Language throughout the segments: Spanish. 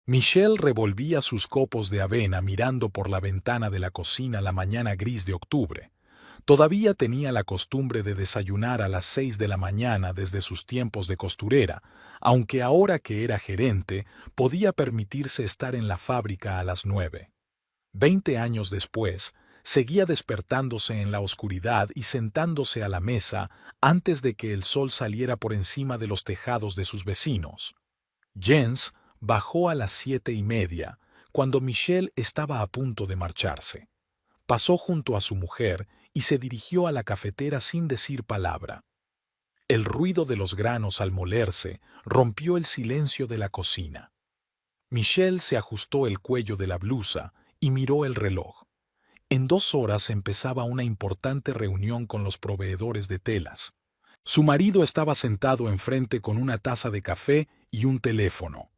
Michelle revolvía sus copos de avena mirando por la ventana de la cocina la mañana gris de octubre. Todavía tenía la costumbre de desayunar a las 6 de la mañana desde sus tiempos de costurera, aunque ahora que era gerente podía permitirse estar en la fábrica a las 9. 20 años después, seguía despertándose en la oscuridad y sentándose a la mesa antes de que el sol saliera por encima de los tejados de sus vecinos. Jens bajó a las 7:30, cuando Michelle estaba a punto de marcharse. Pasó junto a su mujer y se dirigió a la cafetera sin decir palabra. El ruido de los granos al molerse rompió el silencio de la cocina. Michelle se ajustó el cuello de la blusa y miró el reloj. En 2 horas empezaba una importante reunión con los proveedores de telas. Su marido estaba sentado enfrente con una taza de café y un teléfono.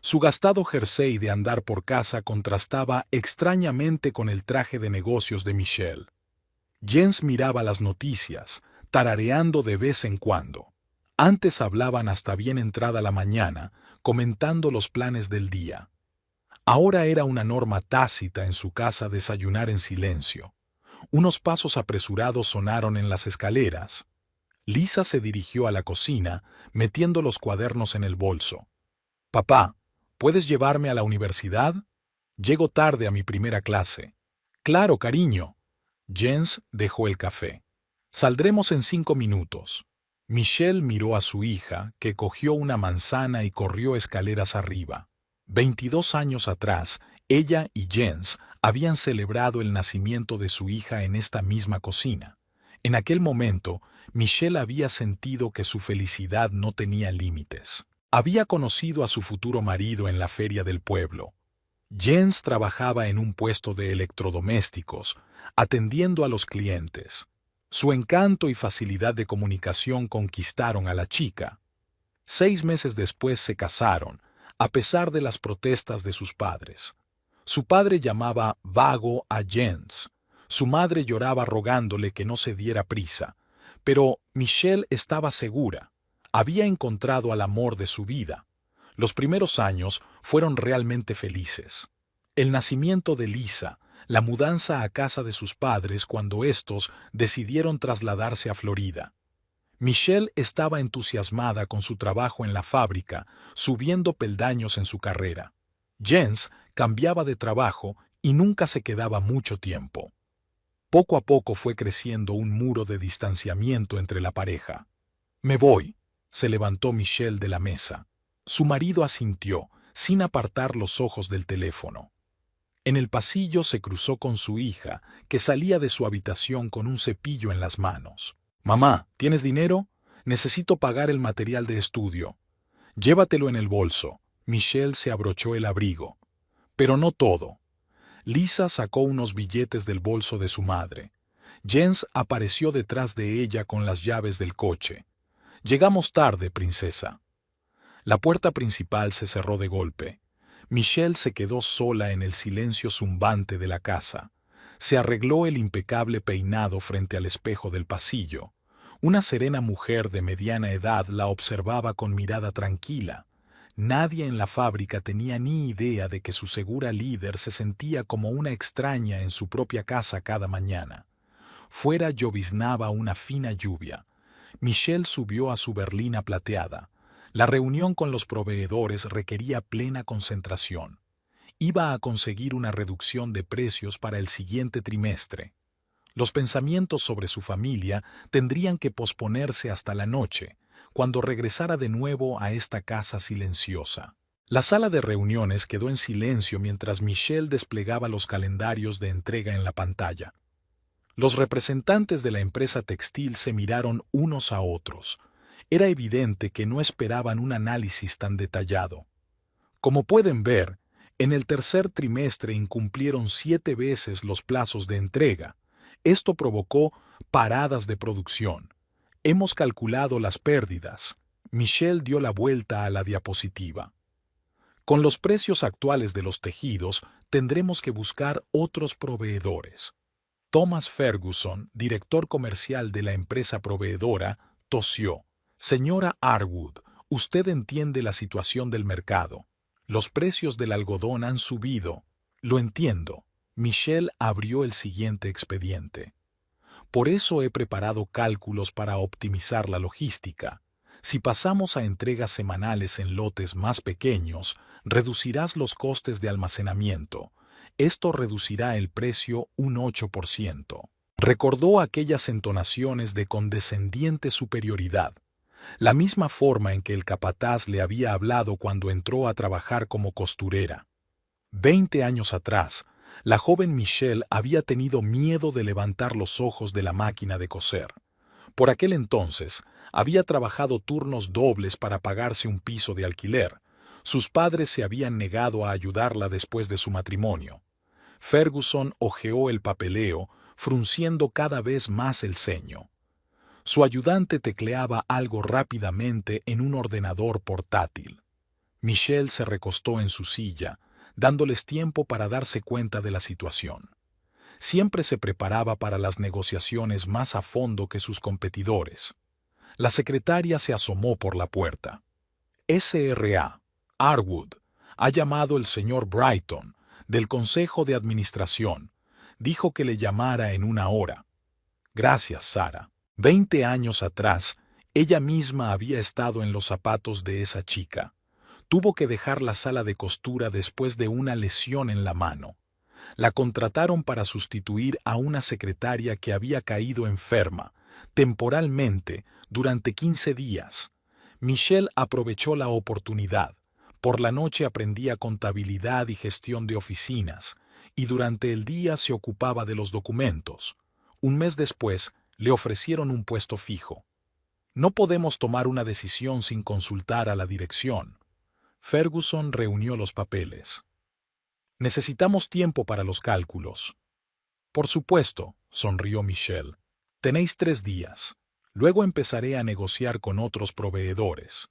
Su gastado jersey de andar por casa contrastaba extrañamente con el traje de negocios de Michelle. Jens miraba las noticias, tarareando de vez en cuando. Antes hablaban hasta bien entrada la mañana, comentando los planes del día. Ahora era una norma tácita en su casa desayunar en silencio. Unos pasos apresurados sonaron en las escaleras. Lisa se dirigió a la cocina, metiendo los cuadernos en el bolso. «Papá, ¿puedes llevarme a la universidad? Llego tarde a mi primera clase». «Claro, cariño». Jens dejó el café. «Saldremos en 5 minutos». Michelle miró a su hija, que cogió una manzana y corrió escaleras arriba. 22 años atrás, ella y Jens habían celebrado el nacimiento de su hija en esta misma cocina. En aquel momento, Michelle había sentido que su felicidad no tenía límites. Había conocido a su futuro marido en la feria del pueblo. Jens trabajaba en un puesto de electrodomésticos, atendiendo a los clientes. Su encanto y facilidad de comunicación conquistaron a la chica. 6 meses después se casaron, a pesar de las protestas de sus padres. Su padre llamaba vago a Jens. Su madre lloraba rogándole que no se diera prisa. Pero Michelle estaba segura. Había encontrado al amor de su vida. Los primeros años fueron realmente felices. El nacimiento de Lisa, la mudanza a casa de sus padres cuando estos decidieron trasladarse a Florida. Michelle estaba entusiasmada con su trabajo en la fábrica, subiendo peldaños en su carrera. Jens cambiaba de trabajo y nunca se quedaba mucho tiempo. Poco a poco fue creciendo un muro de distanciamiento entre la pareja. «Me voy», se levantó Michelle de la mesa. Su marido asintió, sin apartar los ojos del teléfono. En el pasillo se cruzó con su hija, que salía de su habitación con un cepillo en las manos. «Mamá, ¿tienes dinero? Necesito pagar el material de estudio». «Llévatelo en el bolso». Michelle se abrochó el abrigo. Pero no todo. Lisa sacó unos billetes del bolso de su madre. Jens apareció detrás de ella con las llaves del coche. «Llegamos tarde, princesa». La puerta principal se cerró de golpe. Michelle se quedó sola en el silencio zumbante de la casa. Se arregló el impecable peinado frente al espejo del pasillo. Una serena mujer de mediana edad la observaba con mirada tranquila. Nadie en la fábrica tenía ni idea de que su segura líder se sentía como una extraña en su propia casa cada mañana. Fuera lloviznaba una fina lluvia. Michelle subió a su berlina plateada. La reunión con los proveedores requería plena concentración. Iba a conseguir una reducción de precios para el siguiente trimestre. Los pensamientos sobre su familia tendrían que posponerse hasta la noche, cuando regresara de nuevo a esta casa silenciosa. La sala de reuniones quedó en silencio mientras Michelle desplegaba los calendarios de entrega en la pantalla. Los representantes de la empresa textil se miraron unos a otros. Era evidente que no esperaban un análisis tan detallado. Como pueden ver, en el tercer trimestre incumplieron 7 veces los plazos de entrega. Esto provocó paradas de producción. Hemos calculado las pérdidas. Michelle dio la vuelta a la diapositiva. Con los precios actuales de los tejidos, tendremos que buscar otros proveedores. Thomas Ferguson, director comercial de la empresa proveedora, tosió. «Señora Arwood, usted entiende la situación del mercado. Los precios del algodón han subido. Lo entiendo. Michelle abrió el siguiente expediente. Por eso he preparado cálculos para optimizar la logística. Si pasamos a entregas semanales en lotes más pequeños, reducirás los costes de almacenamiento. Esto reducirá el precio un 8%. Recordó aquellas entonaciones de condescendiente superioridad, la misma forma en que el capataz le había hablado cuando entró a trabajar como costurera. 20 años atrás, la joven Michelle había tenido miedo de levantar los ojos de la máquina de coser. Por aquel entonces, había trabajado turnos dobles para pagarse un piso de alquiler. Sus padres se habían negado a ayudarla después de su matrimonio. Ferguson hojeó el papeleo, frunciendo cada vez más el ceño. Su ayudante tecleaba algo rápidamente en un ordenador portátil. Michelle se recostó en su silla, dándoles tiempo para darse cuenta de la situación. Siempre se preparaba para las negociaciones más a fondo que sus competidores. La secretaria se asomó por la puerta. S.R.A. Arwood ha llamado el señor Brighton, del Consejo de Administración. Dijo que le llamara en una hora. Gracias, Sara. 20 años atrás, ella misma había estado en los zapatos de esa chica. Tuvo que dejar la sala de costura después de una lesión en la mano. La contrataron para sustituir a una secretaria que había caído enferma, temporalmente, durante 15 días. Michelle aprovechó la oportunidad. Por la noche aprendía contabilidad y gestión de oficinas, y durante el día se ocupaba de los documentos. Un mes después, le ofrecieron un puesto fijo. No podemos tomar una decisión sin consultar a la dirección. Ferguson reunió los papeles. Necesitamos tiempo para los cálculos. Por supuesto, sonrió Michelle. Tenéis 3 días. Luego empezaré a negociar con otros proveedores.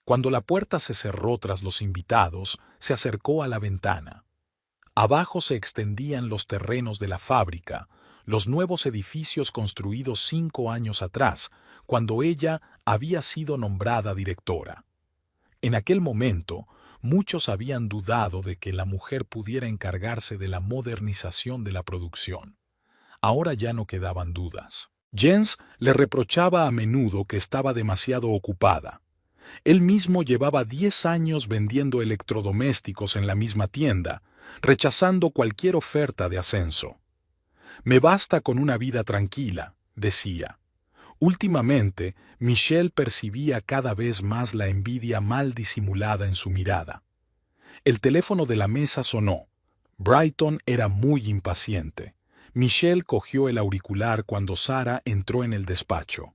Cuando la puerta se cerró tras los invitados, se acercó a la ventana. Abajo se extendían los terrenos de la fábrica, los nuevos edificios construidos 5 años atrás, cuando ella había sido nombrada directora. En aquel momento, muchos habían dudado de que la mujer pudiera encargarse de la modernización de la producción. Ahora ya no quedaban dudas. Jens le reprochaba a menudo que estaba demasiado ocupada. Él mismo llevaba 10 años vendiendo electrodomésticos en la misma tienda, rechazando cualquier oferta de ascenso. «Me basta con una vida tranquila», decía. Últimamente, Michelle percibía cada vez más la envidia mal disimulada en su mirada. El teléfono de la mesa sonó. Brighton era muy impaciente. Michelle cogió el auricular cuando Sara entró en el despacho.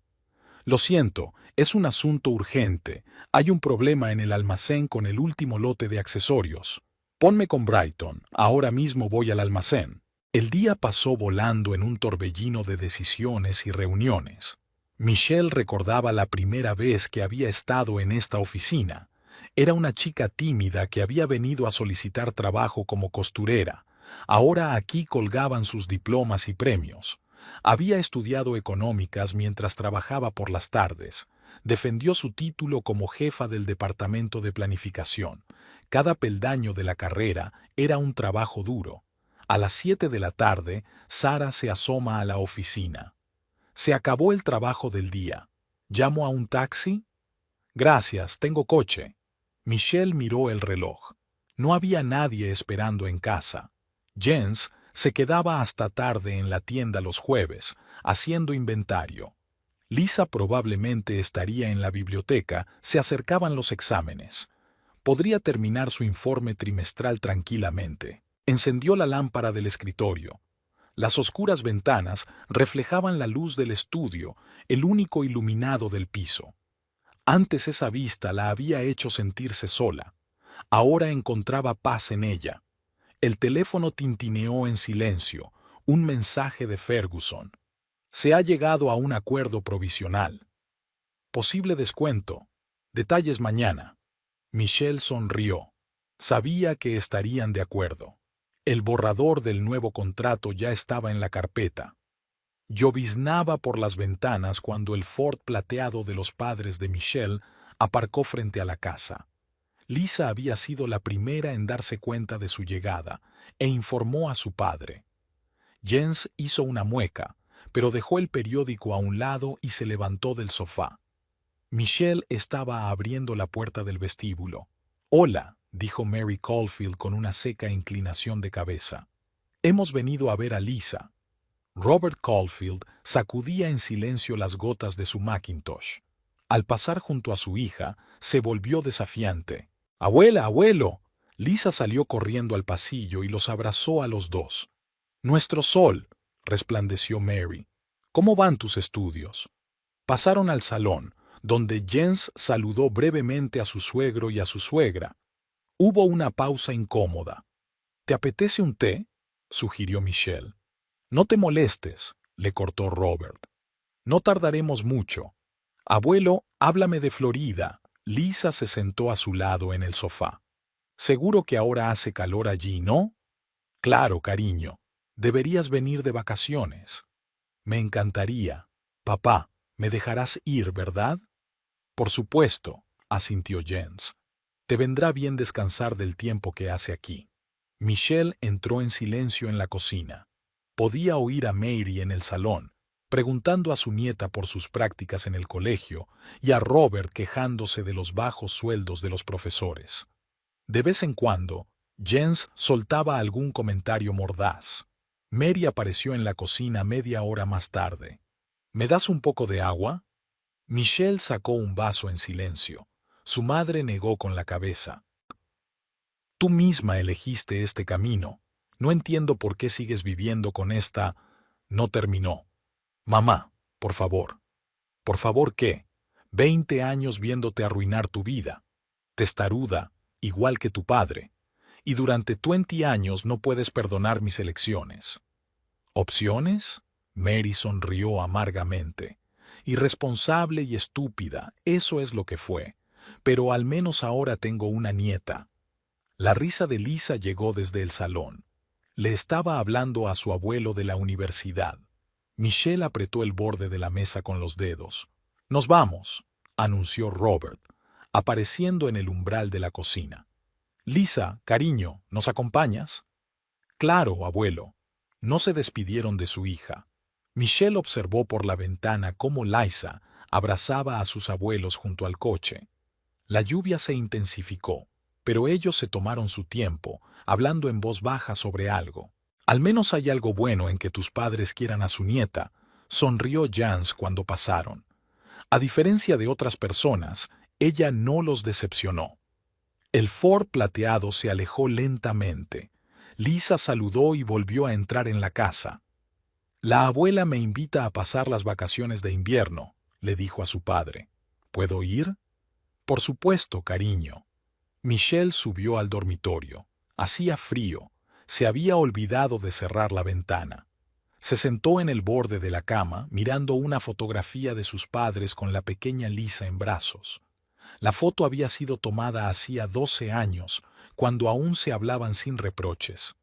«Lo siento, es un asunto urgente. Hay un problema en el almacén con el último lote de accesorios. Ponme con Brighton, ahora mismo voy al almacén». El día pasó volando en un torbellino de decisiones y reuniones. Michelle recordaba la primera vez que había estado en esta oficina. Era una chica tímida que había venido a solicitar trabajo como costurera. Ahora aquí colgaban sus diplomas y premios. Había estudiado económicas mientras trabajaba por las tardes. Defendió su título como jefa del departamento de planificación. Cada peldaño de la carrera era un trabajo duro. A las 7 de la tarde, Sara se asoma a la oficina. «Se acabó el trabajo del día. ¿Llamo a un taxi?» «Gracias, tengo coche». Michelle miró el reloj. No había nadie esperando en casa. Jens se quedaba hasta tarde en la tienda los jueves, haciendo inventario. Lisa probablemente estaría en la biblioteca, se acercaban los exámenes. Podría terminar su informe trimestral tranquilamente. Encendió la lámpara del escritorio. Las oscuras ventanas reflejaban la luz del estudio, el único iluminado del piso. Antes esa vista la había hecho sentirse sola. Ahora encontraba paz en ella. El teléfono tintineó en silencio, un mensaje de Ferguson. «Se ha llegado a un acuerdo provisional. Posible descuento. Detalles mañana». Michelle sonrió. Sabía que estarían de acuerdo. El borrador del nuevo contrato ya estaba en la carpeta. Lloviznaba por las ventanas cuando el Ford plateado de los padres de Michelle aparcó frente a la casa. Lisa había sido la primera en darse cuenta de su llegada e informó a su padre. Jens hizo una mueca, pero dejó el periódico a un lado y se levantó del sofá. Michelle estaba abriendo la puerta del vestíbulo. «Hola», dijo Mary Caulfield con una seca inclinación de cabeza. «Hemos venido a ver a Lisa». Robert Caulfield sacudía en silencio las gotas de su Macintosh. Al pasar junto a su hija, se volvió desafiante. «¡Abuela, abuelo!». Lisa salió corriendo al pasillo y los abrazó a los dos. «Nuestro sol», resplandeció Mary. «¿Cómo van tus estudios?». Pasaron al salón, donde Jens saludó brevemente a su suegro y a su suegra. Hubo una pausa incómoda. «¿Te apetece un té?», sugirió Michelle. «No te molestes», le cortó Robert. «No tardaremos mucho. Abuelo, háblame de Florida». Lisa se sentó a su lado en el sofá. «Seguro que ahora hace calor allí, ¿no?». «Claro, cariño. Deberías venir de vacaciones». «Me encantaría. Papá, me dejarás ir, ¿verdad?». «Por supuesto», asintió Jens. «Te vendrá bien descansar del tiempo que hace aquí». Michelle entró en silencio en la cocina. Podía oír a Mary en el salón, preguntando a su nieta por sus prácticas en el colegio y a Robert quejándose de los bajos sueldos de los profesores. De vez en cuando, Jens soltaba algún comentario mordaz. Mary apareció en la cocina media hora más tarde. «¿Me das un poco de agua?». Michelle sacó un vaso en silencio. Su madre negó con la cabeza. «Tú misma elegiste este camino. No entiendo por qué sigues viviendo con esta...». No terminó. «Mamá, por favor». «¿Por favor qué?». 20 años viéndote arruinar tu vida. Testaruda, igual que tu padre. Y durante 20 años no puedes perdonar mis elecciones». «¿Opciones?». Mary sonrió amargamente. «Irresponsable y estúpida, eso es lo que fue. Pero al menos ahora tengo una nieta». La risa de Lisa llegó desde el salón. Le estaba hablando a su abuelo de la universidad. Michelle apretó el borde de la mesa con los dedos. «Nos vamos», anunció Robert, apareciendo en el umbral de la cocina. «Lisa, cariño, ¿nos acompañas?». «Claro, abuelo». No se despidieron de su hija. Michelle observó por la ventana cómo Lisa abrazaba a sus abuelos junto al coche. La lluvia se intensificó, pero ellos se tomaron su tiempo, hablando en voz baja sobre algo. «Al menos hay algo bueno en que tus padres quieran a su nieta», sonrió Jens cuando pasaron. A diferencia de otras personas, ella no los decepcionó. El Ford plateado se alejó lentamente. Lisa saludó y volvió a entrar en la casa. «La abuela me invita a pasar las vacaciones de invierno», le dijo a su padre. «¿Puedo ir?». «Por supuesto, cariño». Michelle subió al dormitorio. Hacía frío. Se había olvidado de cerrar la ventana. Se sentó en el borde de la cama, mirando una fotografía de sus padres con la pequeña Lisa en brazos. La foto había sido tomada hacía 12 años, cuando aún se hablaban sin reproches.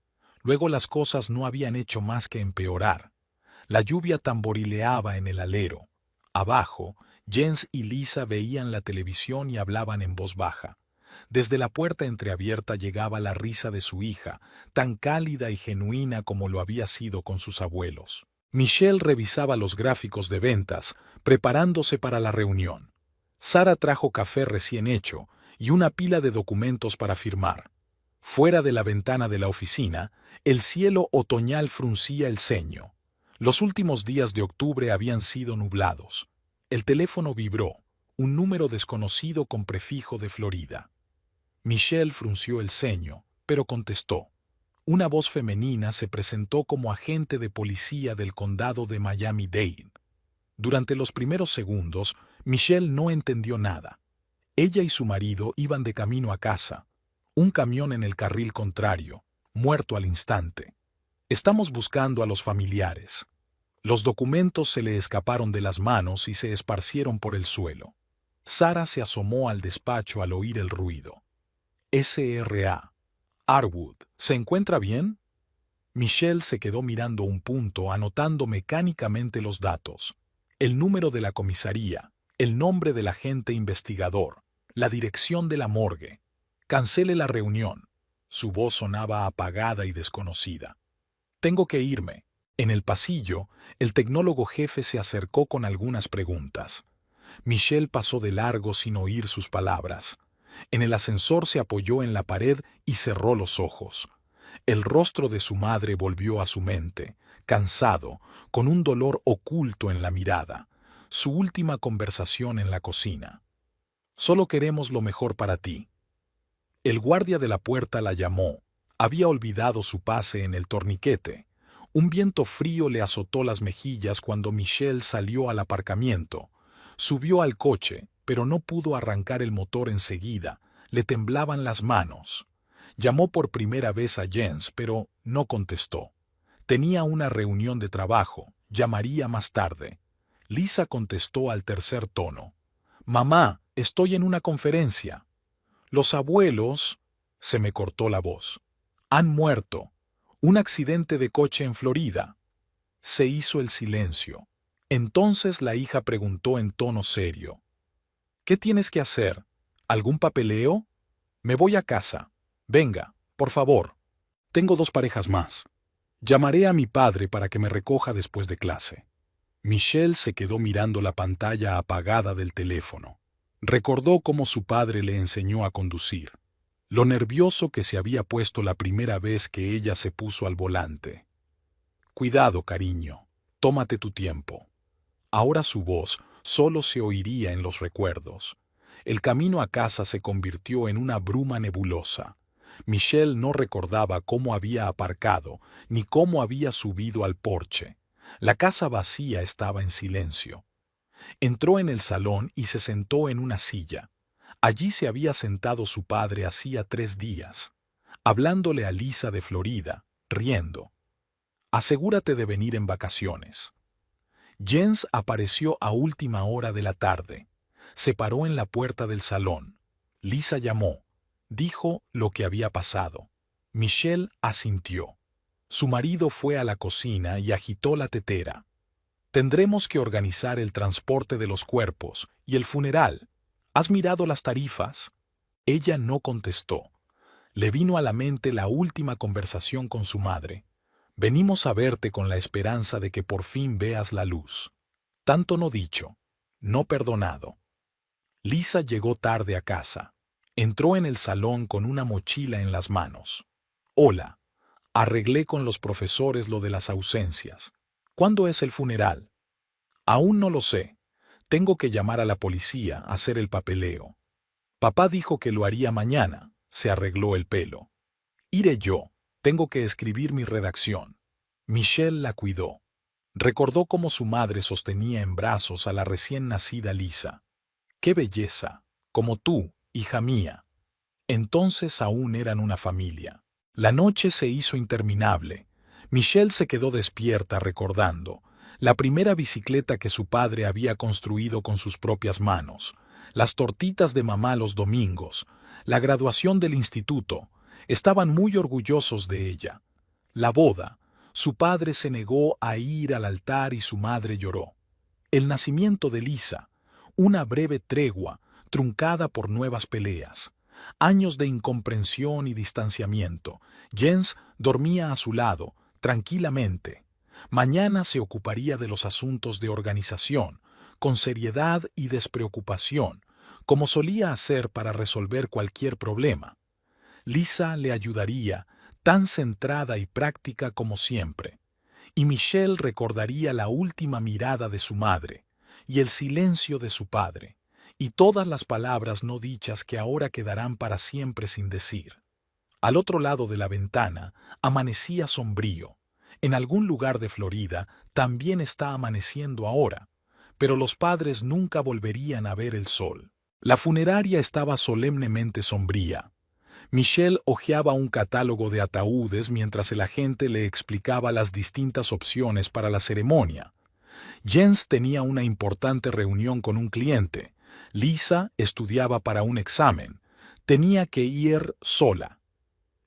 Luego las cosas no habían hecho más que empeorar. La lluvia tamborileaba en el alero. Abajo, Jens y Lisa veían la televisión y hablaban en voz baja. Desde la puerta entreabierta llegaba la risa de su hija, tan cálida y genuina como lo había sido con sus abuelos. Michelle revisaba los gráficos de ventas, preparándose para la reunión. Sara trajo café recién hecho y una pila de documentos para firmar. Fuera de la ventana de la oficina, el cielo otoñal fruncía el ceño. Los últimos días de octubre habían sido nublados. El teléfono vibró, un número desconocido con prefijo de Florida. Michelle frunció el ceño, pero contestó. Una voz femenina se presentó como agente de policía del condado de Miami-Dade. Durante los primeros segundos, Michelle no entendió nada. Ella y su marido iban de camino a casa. Un camión en el carril contrario, muerto al instante. «Estamos buscando a los familiares». Los documentos se le escaparon de las manos y se esparcieron por el suelo. Sara se asomó al despacho al oír el ruido. «S.R.A. Arwood, ¿se encuentra bien?». Michelle se quedó mirando un punto, anotando mecánicamente los datos. El número de la comisaría, el nombre del agente investigador, la dirección de la morgue. Cancele la reunión. Su voz sonaba apagada y desconocida. Tengo que irme. En el pasillo, el tecnólogo jefe se acercó con algunas preguntas. Michelle pasó de largo sin oír sus palabras. En el ascensor se apoyó en la pared y cerró los ojos. El rostro de su madre volvió a su mente, cansado, con un dolor oculto en la mirada. Su última conversación en la cocina. Solo queremos lo mejor para ti. El guardia de la puerta la llamó. Había olvidado su pase en el torniquete. Un viento frío le azotó las mejillas cuando Michelle salió al aparcamiento. Subió al coche, pero no pudo arrancar el motor enseguida. Le temblaban las manos. Llamó por primera vez a Jens, pero no contestó. Tenía una reunión de trabajo. Llamaría más tarde. Lisa contestó al tercer tono. «Mamá, estoy en una conferencia. Los abuelos...» Se me cortó la voz. «Han muerto. Un accidente de coche en Florida». Se hizo el silencio. Entonces la hija preguntó en tono serio. «¿Qué tienes que hacer? ¿Algún papeleo? Me voy a casa. Venga, por favor. Tengo 2 parejas más. Llamaré a mi padre para que me recoja después de clase». Michelle se quedó mirando la pantalla apagada del teléfono. Recordó cómo su padre le enseñó a conducir. Lo nervioso que se había puesto la primera vez que ella se puso al volante. «Cuidado, cariño. Tómate tu tiempo». Ahora su voz solo se oiría en los recuerdos. El camino a casa se convirtió en una bruma nebulosa. Michelle no recordaba cómo había aparcado ni cómo había subido al porche. La casa vacía estaba en silencio. Entró en el salón y se sentó en una silla. Allí se había sentado su padre hacía 3 días, hablándole a Lisa de Florida, riendo. «Asegúrate de venir en vacaciones». Jens apareció a última hora de la tarde. Se paró en la puerta del salón. Lisa llamó. Dijo lo que había pasado. Michelle asintió. Su marido fue a la cocina y agitó la tetera. «Tendremos que organizar el transporte de los cuerpos y el funeral. ¿Has mirado las tarifas?» Ella no contestó. Le vino a la mente la última conversación con su madre. «Venimos a verte con la esperanza de que por fin veas la luz». Tanto no dicho, no perdonado. Lisa llegó tarde a casa. Entró en el salón con una mochila en las manos. «Hola. Arreglé con los profesores lo de las ausencias. ¿Cuándo es el funeral?» «Aún no lo sé. Tengo que llamar a la policía a hacer el papeleo. Papá dijo que lo haría mañana». Se arregló el pelo. «Iré yo. Tengo que escribir mi redacción». Michelle la cuidó. Recordó cómo su madre sostenía en brazos a la recién nacida Lisa. «Qué belleza, como tú, hija mía». Entonces aún eran una familia. La noche se hizo interminable. Michelle se quedó despierta recordando la primera bicicleta que su padre había construido con sus propias manos, las tortitas de mamá los domingos, la graduación del instituto. Estaban muy orgullosos de ella. La boda. Su padre se negó a ir al altar y su madre lloró. El nacimiento de Lisa. Una breve tregua, truncada por nuevas peleas. Años de incomprensión y distanciamiento. Jens dormía a su lado, tranquilamente. Mañana se ocuparía de los asuntos de organización, con seriedad y despreocupación, como solía hacer para resolver cualquier problema. Lisa le ayudaría, tan centrada y práctica como siempre. Y Michelle recordaría la última mirada de su madre, y el silencio de su padre, y todas las palabras no dichas que ahora quedarán para siempre sin decir. Al otro lado de la ventana amanecía sombrío. En algún lugar de Florida también está amaneciendo ahora, pero los padres nunca volverían a ver el sol. La funeraria estaba solemnemente sombría. Michelle hojeaba un catálogo de ataúdes mientras el agente le explicaba las distintas opciones para la ceremonia. Jens tenía una importante reunión con un cliente. Lisa estudiaba para un examen. Tenía que ir sola.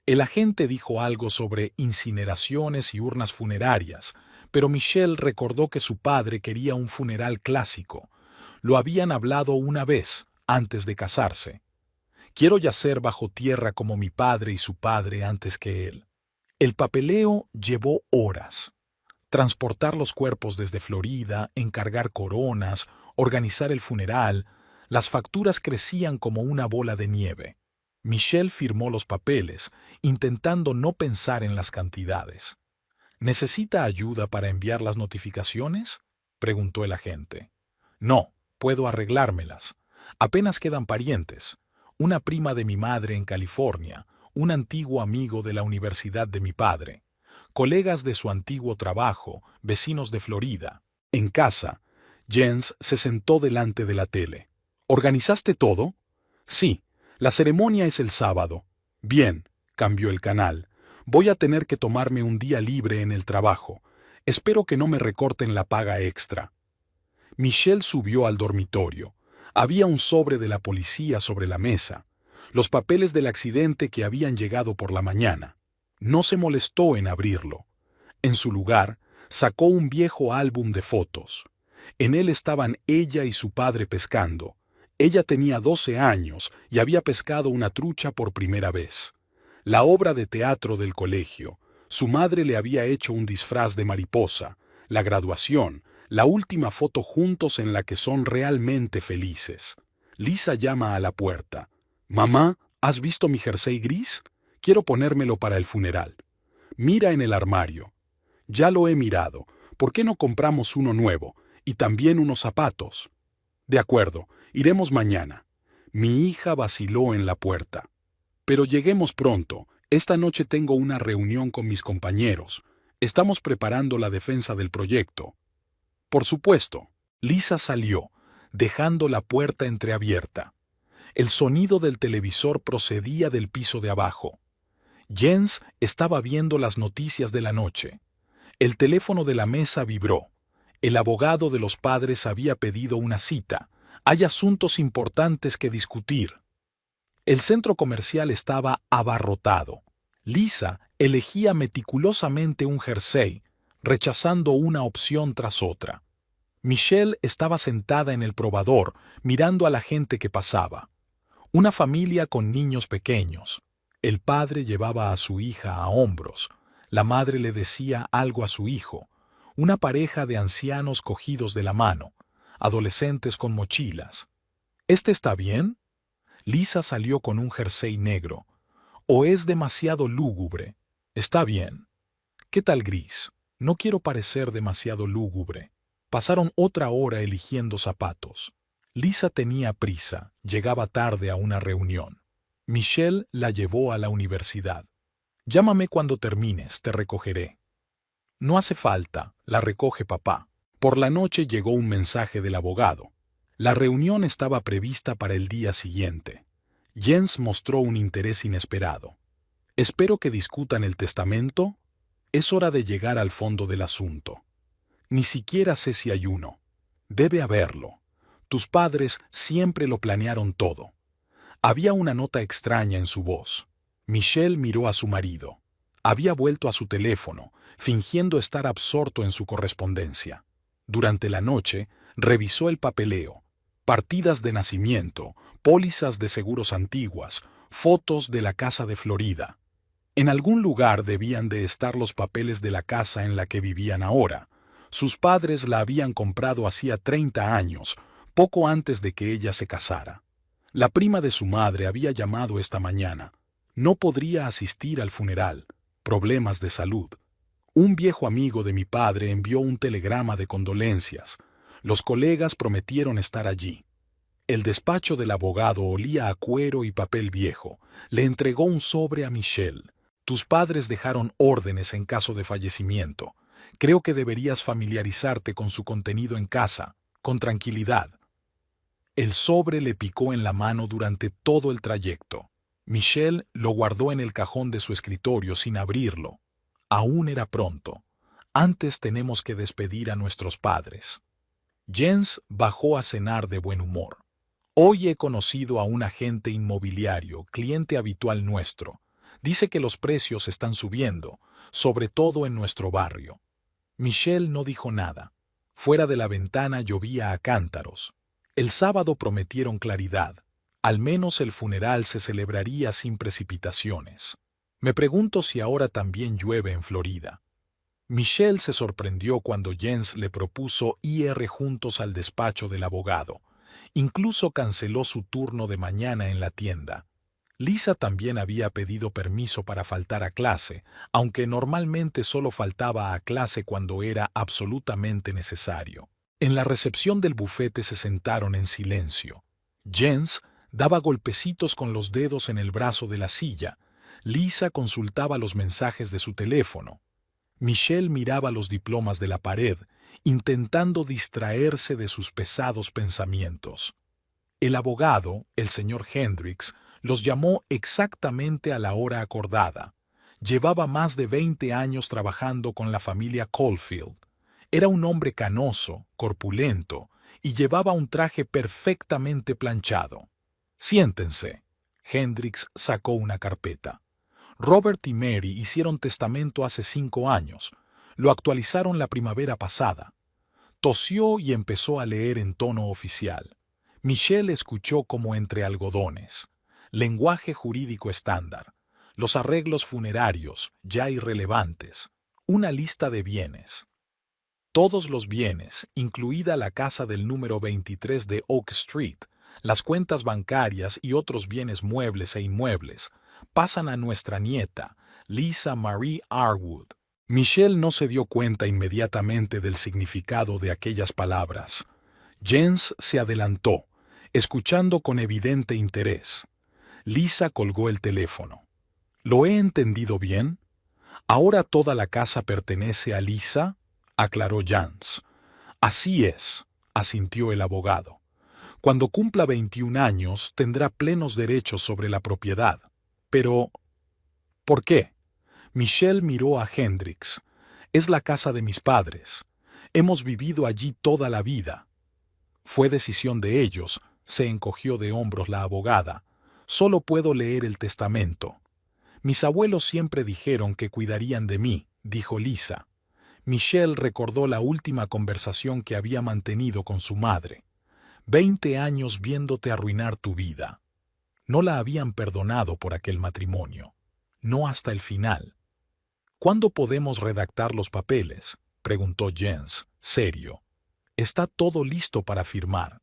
El agente dijo algo sobre incineraciones y urnas funerarias, pero Michelle recordó que su padre quería un funeral clásico. Lo habían hablado una vez, antes de casarse. Quiero yacer bajo tierra como mi padre y su padre antes que él. El papeleo llevó horas. Transportar los cuerpos desde Florida, encargar coronas, organizar el funeral, las facturas crecían como una bola de nieve. Michelle firmó los papeles, intentando no pensar en las cantidades. ¿Necesita ayuda para enviar las notificaciones?, preguntó el agente. No, puedo arreglármelas. Apenas quedan parientes. Una prima de mi madre en California, un antiguo amigo de la universidad de mi padre, colegas de su antiguo trabajo, vecinos de Florida. En casa, Jens se sentó delante de la tele. ¿Organizaste todo? Sí, la ceremonia es el sábado. Bien, cambió el canal. Voy a tener que tomarme un día libre en el trabajo. Espero que no me recorten la paga extra. Michelle subió al dormitorio. Había un sobre de la policía sobre la mesa, los papeles del accidente que habían llegado por la mañana. No se molestó en abrirlo. En su lugar, sacó un viejo álbum de fotos. En él estaban ella y su padre pescando. Ella tenía 12 años y había pescado una trucha por primera vez. La obra de teatro del colegio. Su madre le había hecho un disfraz de mariposa. La graduación. La última foto juntos en la que son realmente felices. Lisa llama a la puerta. «Mamá, ¿has visto mi jersey gris? Quiero ponérmelo para el funeral». Mira en el armario. «Ya lo he mirado. ¿Por qué no compramos uno nuevo? Y también unos zapatos». «De acuerdo, iremos mañana». Mi hija vaciló en la puerta. «Pero lleguemos pronto. Esta noche tengo una reunión con mis compañeros. Estamos preparando la defensa del proyecto». Por supuesto. Lisa salió, dejando la puerta entreabierta. El sonido del televisor procedía del piso de abajo. Jens estaba viendo las noticias de la noche. El teléfono de la mesa vibró. El abogado de los padres había pedido una cita. Hay asuntos importantes que discutir. El centro comercial estaba abarrotado. Lisa elegía meticulosamente un jersey, rechazando una opción tras otra. Michelle estaba sentada en el probador, mirando a la gente que pasaba. Una familia con niños pequeños. El padre llevaba a su hija a hombros. La madre le decía algo a su hijo. Una pareja de ancianos cogidos de la mano. Adolescentes con mochilas. ¿Este está bien? Lisa salió con un jersey negro. ¿O es demasiado lúgubre? Está bien. ¿Qué tal gris? No quiero parecer demasiado lúgubre. Pasaron otra hora eligiendo zapatos. Lisa tenía prisa, llegaba tarde a una reunión. Michelle la llevó a la universidad. Llámame cuando termines, te recogeré. No hace falta, la recoge papá. Por la noche llegó un mensaje del abogado. La reunión estaba prevista para el día siguiente. Jens mostró un interés inesperado. Espero que discutan el testamento. Es hora de llegar al fondo del asunto. Ni siquiera sé si hay uno. Debe haberlo. Tus padres siempre lo planearon todo. Había una nota extraña en su voz. Michelle miró a su marido. Había vuelto a su teléfono, fingiendo estar absorto en su correspondencia. Durante la noche, revisó el papeleo. Partidas de nacimiento, pólizas de seguros antiguas, fotos de la casa de Florida. En algún lugar debían de estar los papeles de la casa en la que vivían ahora. Sus padres la habían comprado hacía 30 años, poco antes de que ella se casara. La prima de su madre había llamado esta mañana. No podría asistir al funeral. Problemas de salud. Un viejo amigo de mi padre envió un telegrama de condolencias. Los colegas prometieron estar allí. El despacho del abogado olía a cuero y papel viejo. Le entregó un sobre a Michelle. Tus padres dejaron órdenes en caso de fallecimiento. Creo que deberías familiarizarte con su contenido en casa, con tranquilidad. El sobre le picó en la mano durante todo el trayecto. Michelle lo guardó en el cajón de su escritorio sin abrirlo. Aún era pronto. Antes tenemos que despedir a nuestros padres. Jens bajó a cenar de buen humor. Hoy he conocido a un agente inmobiliario, cliente habitual nuestro. Dice que los precios están subiendo, sobre todo en nuestro barrio. Michelle no dijo nada. Fuera de la ventana llovía a cántaros. El sábado prometieron claridad. Al menos el funeral se celebraría sin precipitaciones. Me pregunto si ahora también llueve en Florida. Michelle se sorprendió cuando Jens le propuso ir juntos al despacho del abogado. Incluso canceló su turno de mañana en la tienda. Lisa también había pedido permiso para faltar a clase, aunque normalmente solo faltaba a clase cuando era absolutamente necesario. En la recepción del bufete se sentaron en silencio. Jens daba golpecitos con los dedos en el brazo de la silla. Lisa consultaba los mensajes de su teléfono. Michelle miraba los diplomas de la pared, intentando distraerse de sus pesados pensamientos. El abogado, el señor Hendricks, los llamó exactamente a la hora acordada. Llevaba más de 20 años trabajando con la familia Caulfield. Era un hombre canoso, corpulento, y llevaba un traje perfectamente planchado. «Siéntense». Hendricks sacó una carpeta. Robert y Mary hicieron testamento hace 5 años. Lo actualizaron la primavera pasada. Tosió y empezó a leer en tono oficial. Michelle escuchó como entre algodones. Lenguaje jurídico estándar. Los arreglos funerarios, ya irrelevantes. Una lista de bienes. Todos los bienes, incluida la casa del número 23 de Oak Street, las cuentas bancarias y otros bienes muebles e inmuebles, pasan a nuestra nieta, Lisa Marie Arwood. Michelle no se dio cuenta inmediatamente del significado de aquellas palabras. Jens se adelantó, escuchando con evidente interés. Lisa colgó el teléfono. ¿Lo he entendido bien? ¿Ahora toda la casa pertenece a Lisa?, aclaró Jens. Así es, asintió el abogado. Cuando cumpla 21 años tendrá plenos derechos sobre la propiedad. Pero, ¿por qué? Michelle miró a Hendricks. Es la casa de mis padres. Hemos vivido allí toda la vida. Fue decisión de ellos, se encogió de hombros la abogada. Solo puedo leer el testamento. Mis abuelos siempre dijeron que cuidarían de mí, dijo Lisa. Michelle recordó la última conversación que había mantenido con su madre. 20 años viéndote arruinar tu vida. No la habían perdonado por aquel matrimonio. No hasta el final. ¿Cuándo podemos redactar los papeles?, preguntó Jens, serio. Está todo listo para firmar.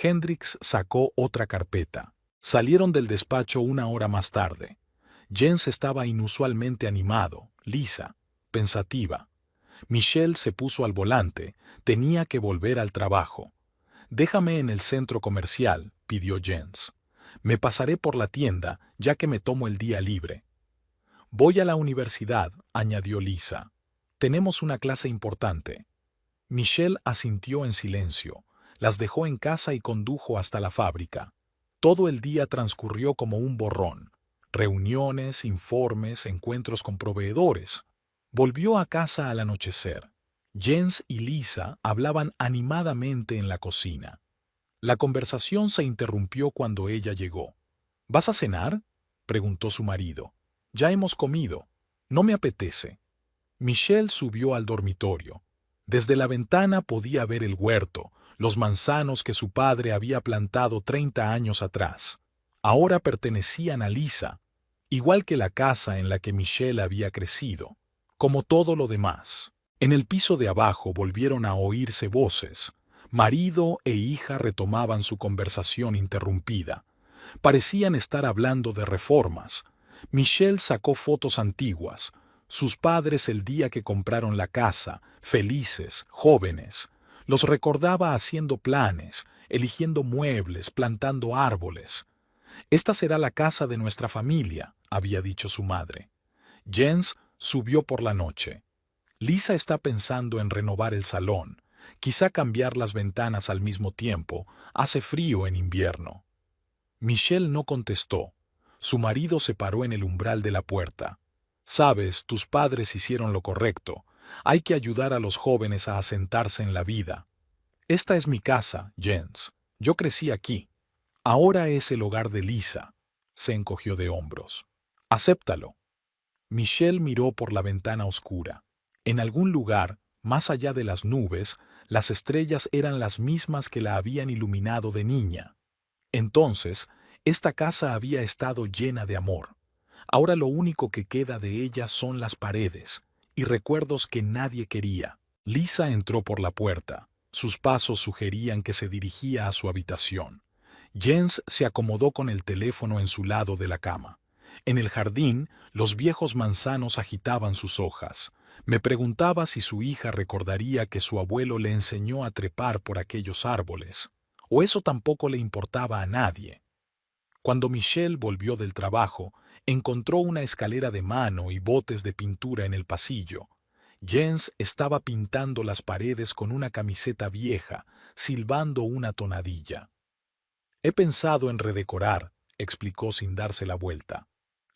Hendricks sacó otra carpeta. Salieron del despacho 1 hora más tarde. Jens estaba inusualmente animado, Lisa, pensativa. Michelle se puso al volante, tenía que volver al trabajo. «Déjame en el centro comercial», pidió Jens. «Me pasaré por la tienda, ya que me tomo el día libre». «Voy a la universidad», añadió Lisa. «Tenemos una clase importante». Michelle asintió en silencio, las dejó en casa y condujo hasta la fábrica. Todo el día transcurrió como un borrón. Reuniones, informes, encuentros con proveedores. Volvió a casa al anochecer. Jens y Lisa hablaban animadamente en la cocina. La conversación se interrumpió cuando ella llegó. «¿Vas a cenar?», preguntó su marido. «Ya hemos comido. No me apetece». Michelle subió al dormitorio. Desde la ventana podía ver el huerto, los manzanos que su padre había plantado 30 años atrás. Ahora pertenecían a Lisa, igual que la casa en la que Michelle había crecido. Como todo lo demás. En el piso de abajo volvieron a oírse voces. Marido e hija retomaban su conversación interrumpida. Parecían estar hablando de reformas. Michelle sacó fotos antiguas. Sus padres el día que compraron la casa, felices, jóvenes. Los recordaba haciendo planes, eligiendo muebles, plantando árboles. «Esta será la casa de nuestra familia», había dicho su madre. Jens subió por la noche. Lisa está pensando en renovar el salón, quizá cambiar las ventanas al mismo tiempo. Hace frío en invierno. Michelle no contestó. Su marido se paró en el umbral de la puerta. «Sabes, tus padres hicieron lo correcto. Hay que ayudar a los jóvenes a asentarse en la vida. Esta es mi casa, Jens. Yo crecí aquí. Ahora es el hogar de Lisa». Se encogió de hombros. «Acéptalo». Michelle miró por la ventana oscura. En algún lugar, más allá de las nubes, las estrellas eran las mismas que la habían iluminado de niña. Entonces, Esta casa había estado llena de amor. Ahora lo único que queda de ella son las paredes y recuerdos que nadie quería. Lisa entró por la puerta. Sus pasos sugerían que se dirigía a su habitación. Jens se acomodó con el teléfono en su lado de la cama. En el jardín, los viejos manzanos agitaban sus hojas. Me preguntaba si su hija recordaría que su abuelo le enseñó a trepar por aquellos árboles. O eso tampoco le importaba a nadie. Cuando Michelle volvió del trabajo, encontró una escalera de mano y botes de pintura en el pasillo. Jens estaba pintando las paredes con una camiseta vieja, silbando una tonadilla. He pensado en redecorar, explicó sin darse la vuelta.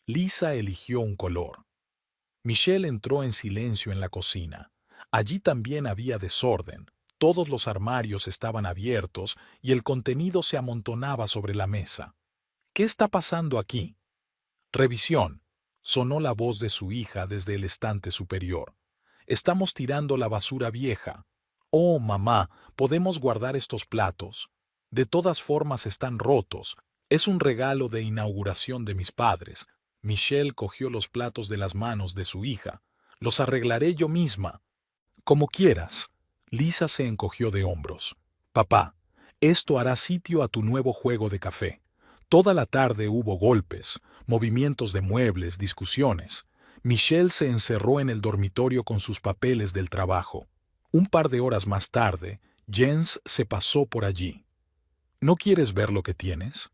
Lisa eligió un color. Michelle entró en silencio en la cocina. Allí también había desorden. Todos los armarios estaban abiertos y el contenido se amontonaba sobre la mesa. ¿Qué está pasando aquí? Revisión. Sonó la voz de su hija desde el estante superior. Estamos tirando la basura vieja. Oh, mamá, ¿podemos guardar estos platos? De todas formas están rotos. Es un regalo de inauguración de mis padres. Michelle cogió los platos de las manos de su hija. Los arreglaré yo misma. Como quieras. Lisa se encogió de hombros. Papá, esto hará sitio a tu nuevo juego de café. Toda la tarde hubo golpes, movimientos de muebles, discusiones. Michelle se encerró en el dormitorio con sus papeles del trabajo. Un par de horas más tarde, Jens se pasó por allí. ¿No quieres ver lo que tienes?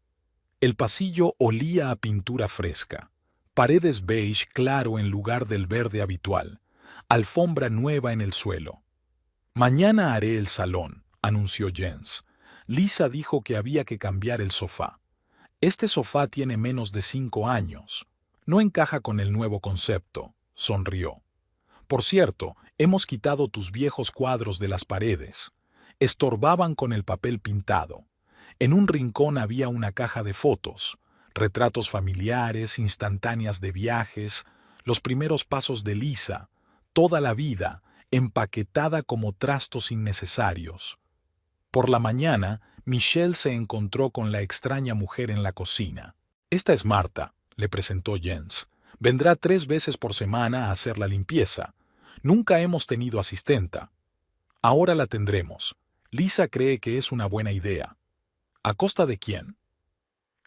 El pasillo olía a pintura fresca. Paredes beige claro en lugar del verde habitual. Alfombra nueva en el suelo. Mañana haré el salón, anunció Jens. Lisa dijo que había que cambiar el sofá. Este sofá tiene menos de 5 años. No encaja con el nuevo concepto, sonrió. Por cierto, hemos quitado tus viejos cuadros de las paredes. Estorbaban con el papel pintado. En un rincón había una caja de fotos, retratos familiares, instantáneas de viajes, los primeros pasos de Lisa, toda la vida, empaquetada como trastos innecesarios. Por la mañana, Michelle se encontró con la extraña mujer en la cocina. Esta es Marta, le presentó Jens. Vendrá 3 veces por semana a hacer la limpieza. Nunca hemos tenido asistenta. Ahora la tendremos. Lisa cree que es una buena idea. ¿A costa de quién?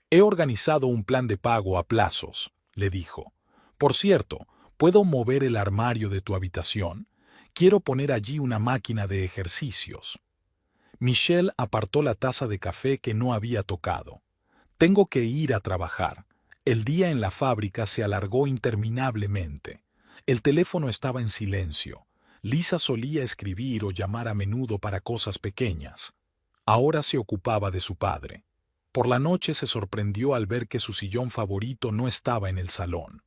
He organizado un plan de pago a plazos, le dijo. Por cierto, ¿puedo mover el armario de tu habitación? Quiero poner allí una máquina de ejercicios. Michelle apartó la taza de café que no había tocado. Tengo que ir a trabajar. El día en la fábrica se alargó interminablemente. El teléfono estaba en silencio. Lisa solía escribir o llamar a menudo para cosas pequeñas. Ahora se ocupaba de su padre. Por la noche se sorprendió al ver que su sillón favorito no estaba en el salón.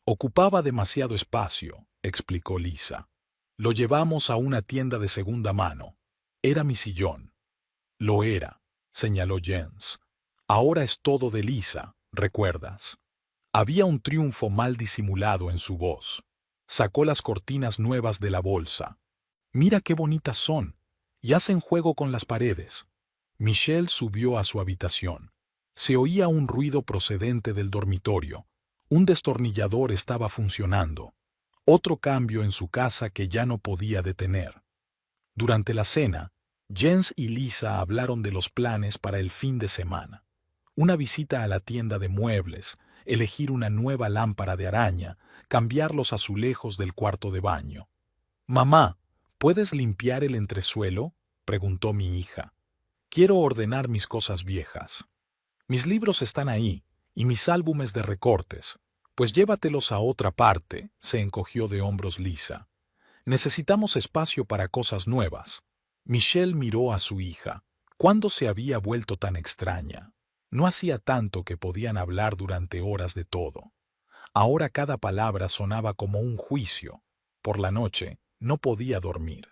Ocupaba demasiado espacio, explicó Lisa. Lo llevamos a una tienda de segunda mano. Era mi sillón. Lo era, señaló Jens. Ahora es todo de Lisa, ¿recuerdas? Había un triunfo mal disimulado en su voz. Sacó las cortinas nuevas de la bolsa. Mira qué bonitas son. Y hacen juego con las paredes. Michelle subió a su habitación. Se oía un ruido procedente del dormitorio. Un destornillador estaba funcionando. Otro cambio en su casa que ya no podía detener. Durante la cena, Jens y Lisa hablaron de los planes para el fin de semana. Una visita a la tienda de muebles, elegir una nueva lámpara de araña, cambiar los azulejos del cuarto de baño. «Mamá, ¿puedes limpiar el entresuelo?», preguntó mi hija. «Quiero ordenar mis cosas viejas. Mis libros están ahí, y mis álbumes de recortes. Pues llévatelos a otra parte», se encogió de hombros Lisa. «Necesitamos espacio para cosas nuevas». Michelle miró a su hija. ¿Cuándo se había vuelto tan extraña? No hacía tanto que podían hablar durante horas de todo. Ahora cada palabra sonaba como un juicio. Por la noche, no podía dormir.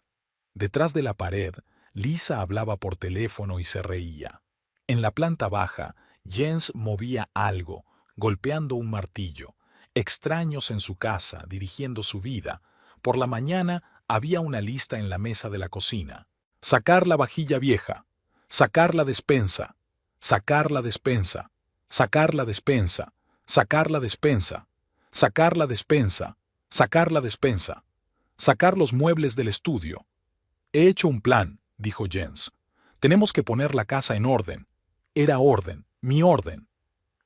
Detrás de la pared, Lisa hablaba por teléfono y se reía. En la planta baja, Jens movía algo, golpeando un martillo. Extraños en su casa, dirigiendo su vida. Por la mañana había una lista en la mesa de la cocina. Sacar la vajilla vieja. Sacar la despensa. Sacar la despensa. sacar la despensa, sacar la despensa, sacar la despensa, sacar la despensa, sacar los muebles del estudio. He hecho un plan, dijo Jens. Tenemos que poner la casa en orden. Era orden, mi orden.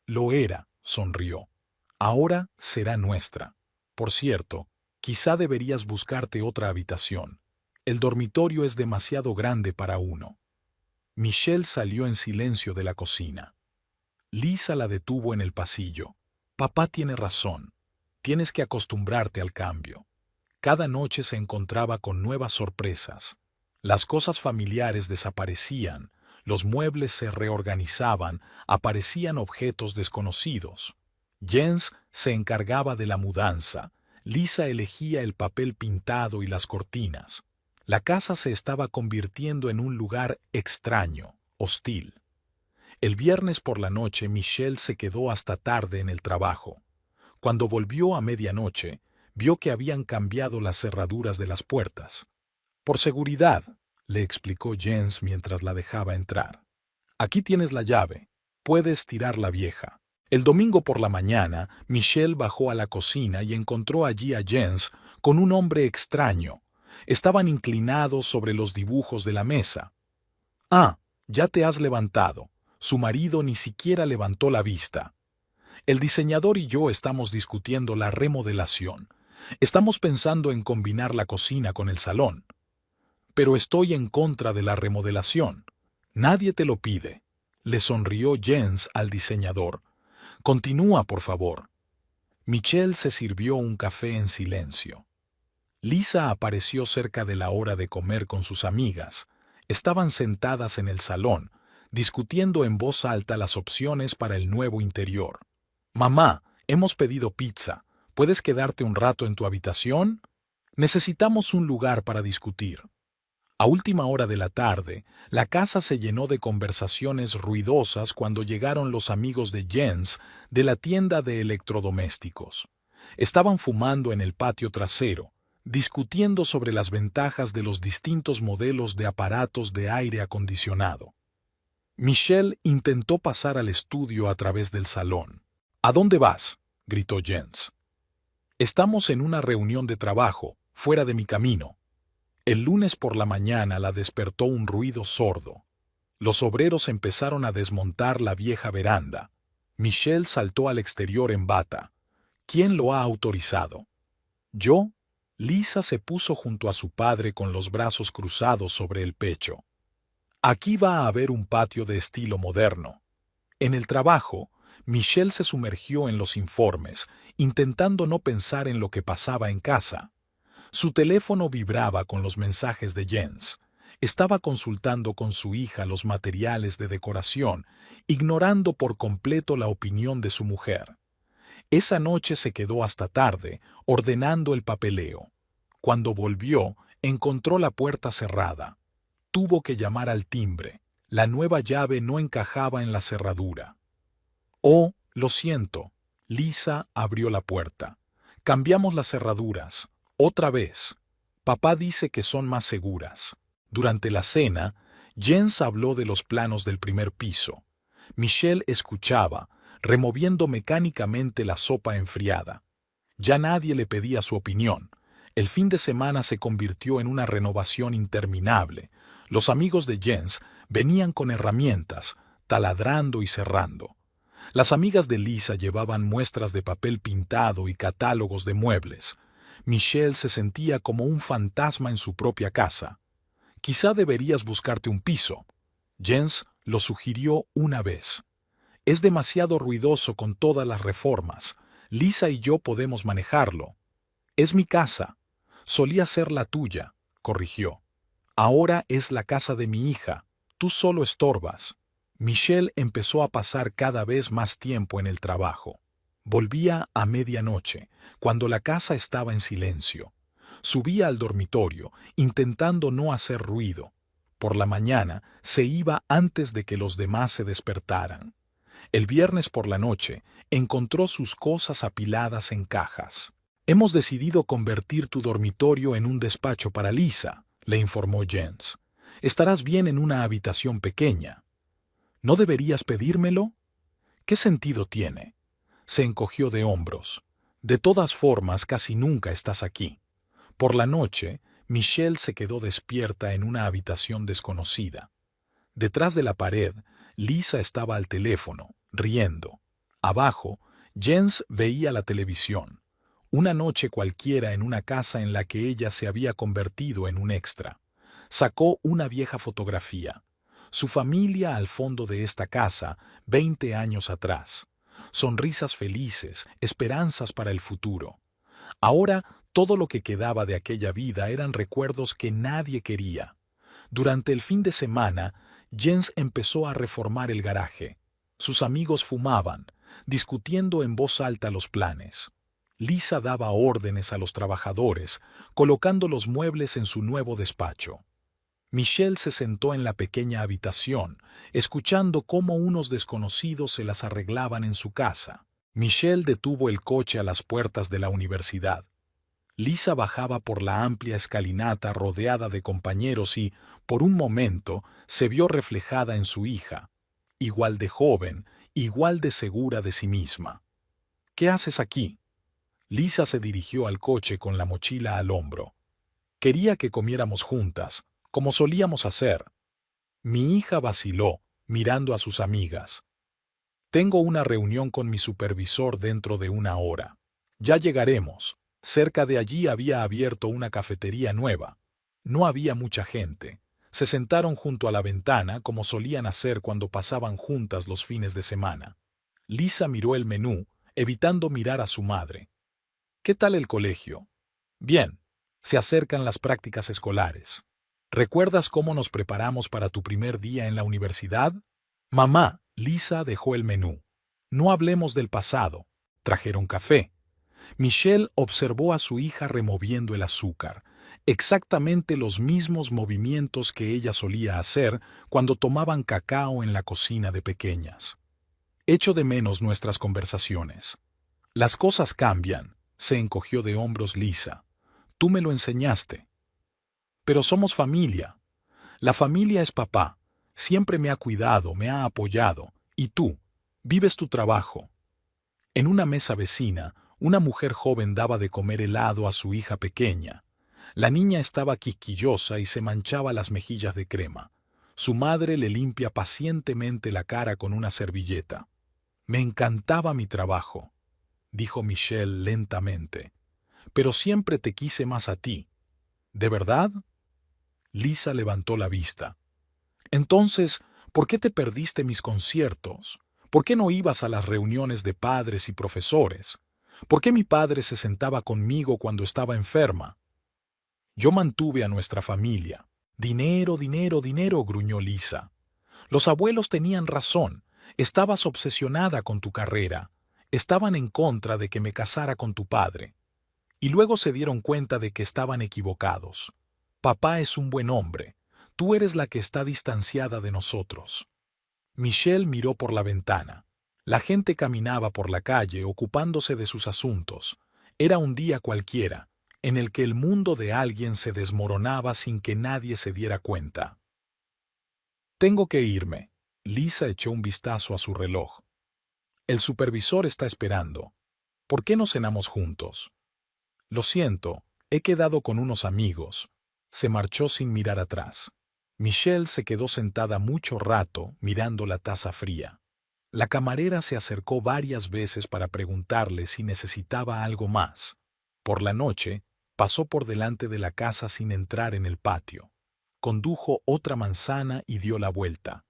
Lo era, sonrió. Ahora será nuestra. Por cierto, quizá deberías buscarte otra habitación. El dormitorio es demasiado grande para uno. Michelle salió en silencio de la cocina. Lisa la detuvo en el pasillo. Papá tiene razón. Tienes que acostumbrarte al cambio. Cada noche se encontraba con nuevas sorpresas. Las cosas familiares desaparecían, los muebles se reorganizaban, aparecían objetos desconocidos. Jens se encargaba de la mudanza, Lisa elegía el papel pintado y las cortinas. La casa se estaba convirtiendo en un lugar extraño, hostil. El viernes por la noche Michelle se quedó hasta tarde en el trabajo. Cuando volvió a medianoche, vio que habían cambiado las cerraduras de las puertas. Por seguridad, le explicó Jens mientras la dejaba entrar. Aquí tienes la llave. Puedes tirar la vieja. El domingo por la mañana, Michelle bajó a la cocina y encontró allí a Jens con un hombre extraño. Estaban inclinados sobre los dibujos de la mesa. «Ah, ya te has levantado». Su marido ni siquiera levantó la vista. «El diseñador y yo estamos discutiendo la remodelación. Estamos pensando en combinar la cocina con el salón. Pero estoy en contra de la remodelación. Nadie te lo pide». Le sonrió Jens al diseñador. «Continúa, por favor». Michelle se sirvió un café en silencio. Lisa apareció cerca de la hora de comer con sus amigas. Estaban sentadas en el salón, discutiendo en voz alta las opciones para el nuevo interior. «Mamá, hemos pedido pizza. ¿Puedes quedarte un rato en tu habitación? Necesitamos un lugar para discutir». A última hora de la tarde, la casa se llenó de conversaciones ruidosas cuando llegaron los amigos de Jens de la tienda de electrodomésticos. Estaban fumando en el patio trasero, discutiendo sobre las ventajas de los distintos modelos de aparatos de aire acondicionado. Michelle intentó pasar al estudio a través del salón. «¿A dónde vas?», gritó Jens. «Estamos en una reunión de trabajo, fuera de mi camino». El lunes por la mañana la despertó un ruido sordo. Los obreros empezaron a desmontar la vieja veranda. Michelle saltó al exterior en bata. «¿Quién lo ha autorizado?». «Yo». Lisa se puso junto a su padre con los brazos cruzados sobre el pecho. «Aquí va a haber un patio de estilo moderno». En el trabajo, Michelle se sumergió en los informes, intentando no pensar en lo que pasaba en casa. Su teléfono vibraba con los mensajes de Jens. Estaba consultando con su hija los materiales de decoración, ignorando por completo la opinión de su mujer. Esa noche se quedó hasta tarde, ordenando el papeleo. Cuando volvió, encontró la puerta cerrada. Tuvo que llamar al timbre. La nueva llave no encajaba en la cerradura. «Oh, lo siento». Lisa abrió la puerta. «Cambiamos las cerraduras. Otra vez. Papá dice que son más seguras». Durante la cena, Jens habló de los planos del primer piso. Michelle escuchaba, removiendo mecánicamente la sopa enfriada. Ya nadie le pedía su opinión. El fin de semana se convirtió en una renovación interminable. Los amigos de Jens venían con herramientas, taladrando y cerrando. Las amigas de Lisa llevaban muestras de papel pintado y catálogos de muebles. Michelle se sentía como un fantasma en su propia casa. «Quizá deberías buscarte un piso». Jens lo sugirió una vez. «Es demasiado ruidoso con todas las reformas. Lisa y yo podemos manejarlo». «Es mi casa». «Solía ser la tuya», corrigió. «Ahora es la casa de mi hija. Tú solo estorbas». Michelle empezó a pasar cada vez más tiempo en el trabajo. Volvía a medianoche, cuando la casa estaba en silencio. Subía al dormitorio, intentando no hacer ruido. Por la mañana se iba antes de que los demás se despertaran. El viernes por la noche encontró sus cosas apiladas en cajas. «Hemos decidido convertir tu dormitorio en un despacho para Lisa», le informó Jens. «Estarás bien en una habitación pequeña». «¿No deberías pedírmelo?». ¿Qué sentido tiene? Se encogió de hombros. De todas formas, casi nunca estás aquí. Por la noche, Michelle se quedó despierta en una habitación desconocida. Detrás de la pared, Lisa estaba al teléfono, riendo. Abajo, Jens veía la televisión. Una noche cualquiera en una casa en la que ella se había convertido en un extra. Sacó una vieja fotografía. Su familia al fondo de esta casa, 20 años atrás. Sonrisas felices, esperanzas para el futuro. Ahora, todo lo que quedaba de aquella vida eran recuerdos que nadie quería. Durante el fin de semana, Jens empezó a reformar el garaje. Sus amigos fumaban, discutiendo en voz alta los planes. Lisa daba órdenes a los trabajadores, colocando los muebles en su nuevo despacho. Michelle se sentó en la pequeña habitación, escuchando cómo unos desconocidos se las arreglaban en su casa. Michelle detuvo el coche a las puertas de la universidad. Lisa bajaba por la amplia escalinata rodeada de compañeros y, por un momento, se vio reflejada en su hija, igual de joven, igual de segura de sí misma. ¿Qué haces aquí? Lisa se dirigió al coche con la mochila al hombro. Quería que comiéramos juntas, como solíamos hacer. Mi hija vaciló, mirando a sus amigas. Tengo una reunión con mi supervisor dentro de una hora. Ya llegaremos. Cerca de allí había abierto una cafetería nueva. No había mucha gente. Se sentaron junto a la ventana como solían hacer cuando pasaban juntas los fines de semana. Lisa miró el menú, evitando mirar a su madre. ¿Qué tal el colegio? Bien. Se acercan las prácticas escolares. ¿Recuerdas cómo nos preparamos para tu primer día en la universidad? Mamá, Lisa dejó el menú. No hablemos del pasado. Trajeron café. Michelle observó a su hija removiendo el azúcar, exactamente los mismos movimientos que ella solía hacer cuando tomaban cacao en la cocina de pequeñas. Echo de menos nuestras conversaciones. Las cosas cambian, se encogió de hombros Lisa. Tú me lo enseñaste. Pero somos familia. La familia es papá. Siempre me ha cuidado, me ha apoyado. Y tú, vives tu trabajo. En una mesa vecina, una mujer joven daba de comer helado a su hija pequeña. La niña estaba quisquillosa y se manchaba las mejillas de crema. Su madre le limpia pacientemente la cara con una servilleta. Me encantaba mi trabajo, dijo Michelle lentamente. Pero siempre te quise más a ti. ¿De verdad? Lisa levantó la vista. Entonces, ¿por qué te perdiste mis conciertos? ¿Por qué no ibas a las reuniones de padres y profesores? ¿Por qué mi padre se sentaba conmigo cuando estaba enferma? Yo mantuve a nuestra familia. Dinero, dinero, dinero, gruñó Lisa. Los abuelos tenían razón. Estabas obsesionada con tu carrera. Estaban en contra de que me casara con tu padre. Y luego se dieron cuenta de que estaban equivocados. Papá es un buen hombre. Tú eres la que está distanciada de nosotros. Michelle miró por la ventana. La gente caminaba por la calle ocupándose de sus asuntos. Era un día cualquiera, en el que el mundo de alguien se desmoronaba sin que nadie se diera cuenta. Tengo que irme. Lisa echó un vistazo a su reloj. El supervisor está esperando. ¿Por qué no cenamos juntos? Lo siento, he quedado con unos amigos. Se marchó sin mirar atrás. Michelle se quedó sentada mucho rato mirando la taza fría. La camarera se acercó varias veces para preguntarle si necesitaba algo más. Por la noche, pasó por delante de la casa sin entrar en el patio. Condujo otra manzana y dio la vuelta.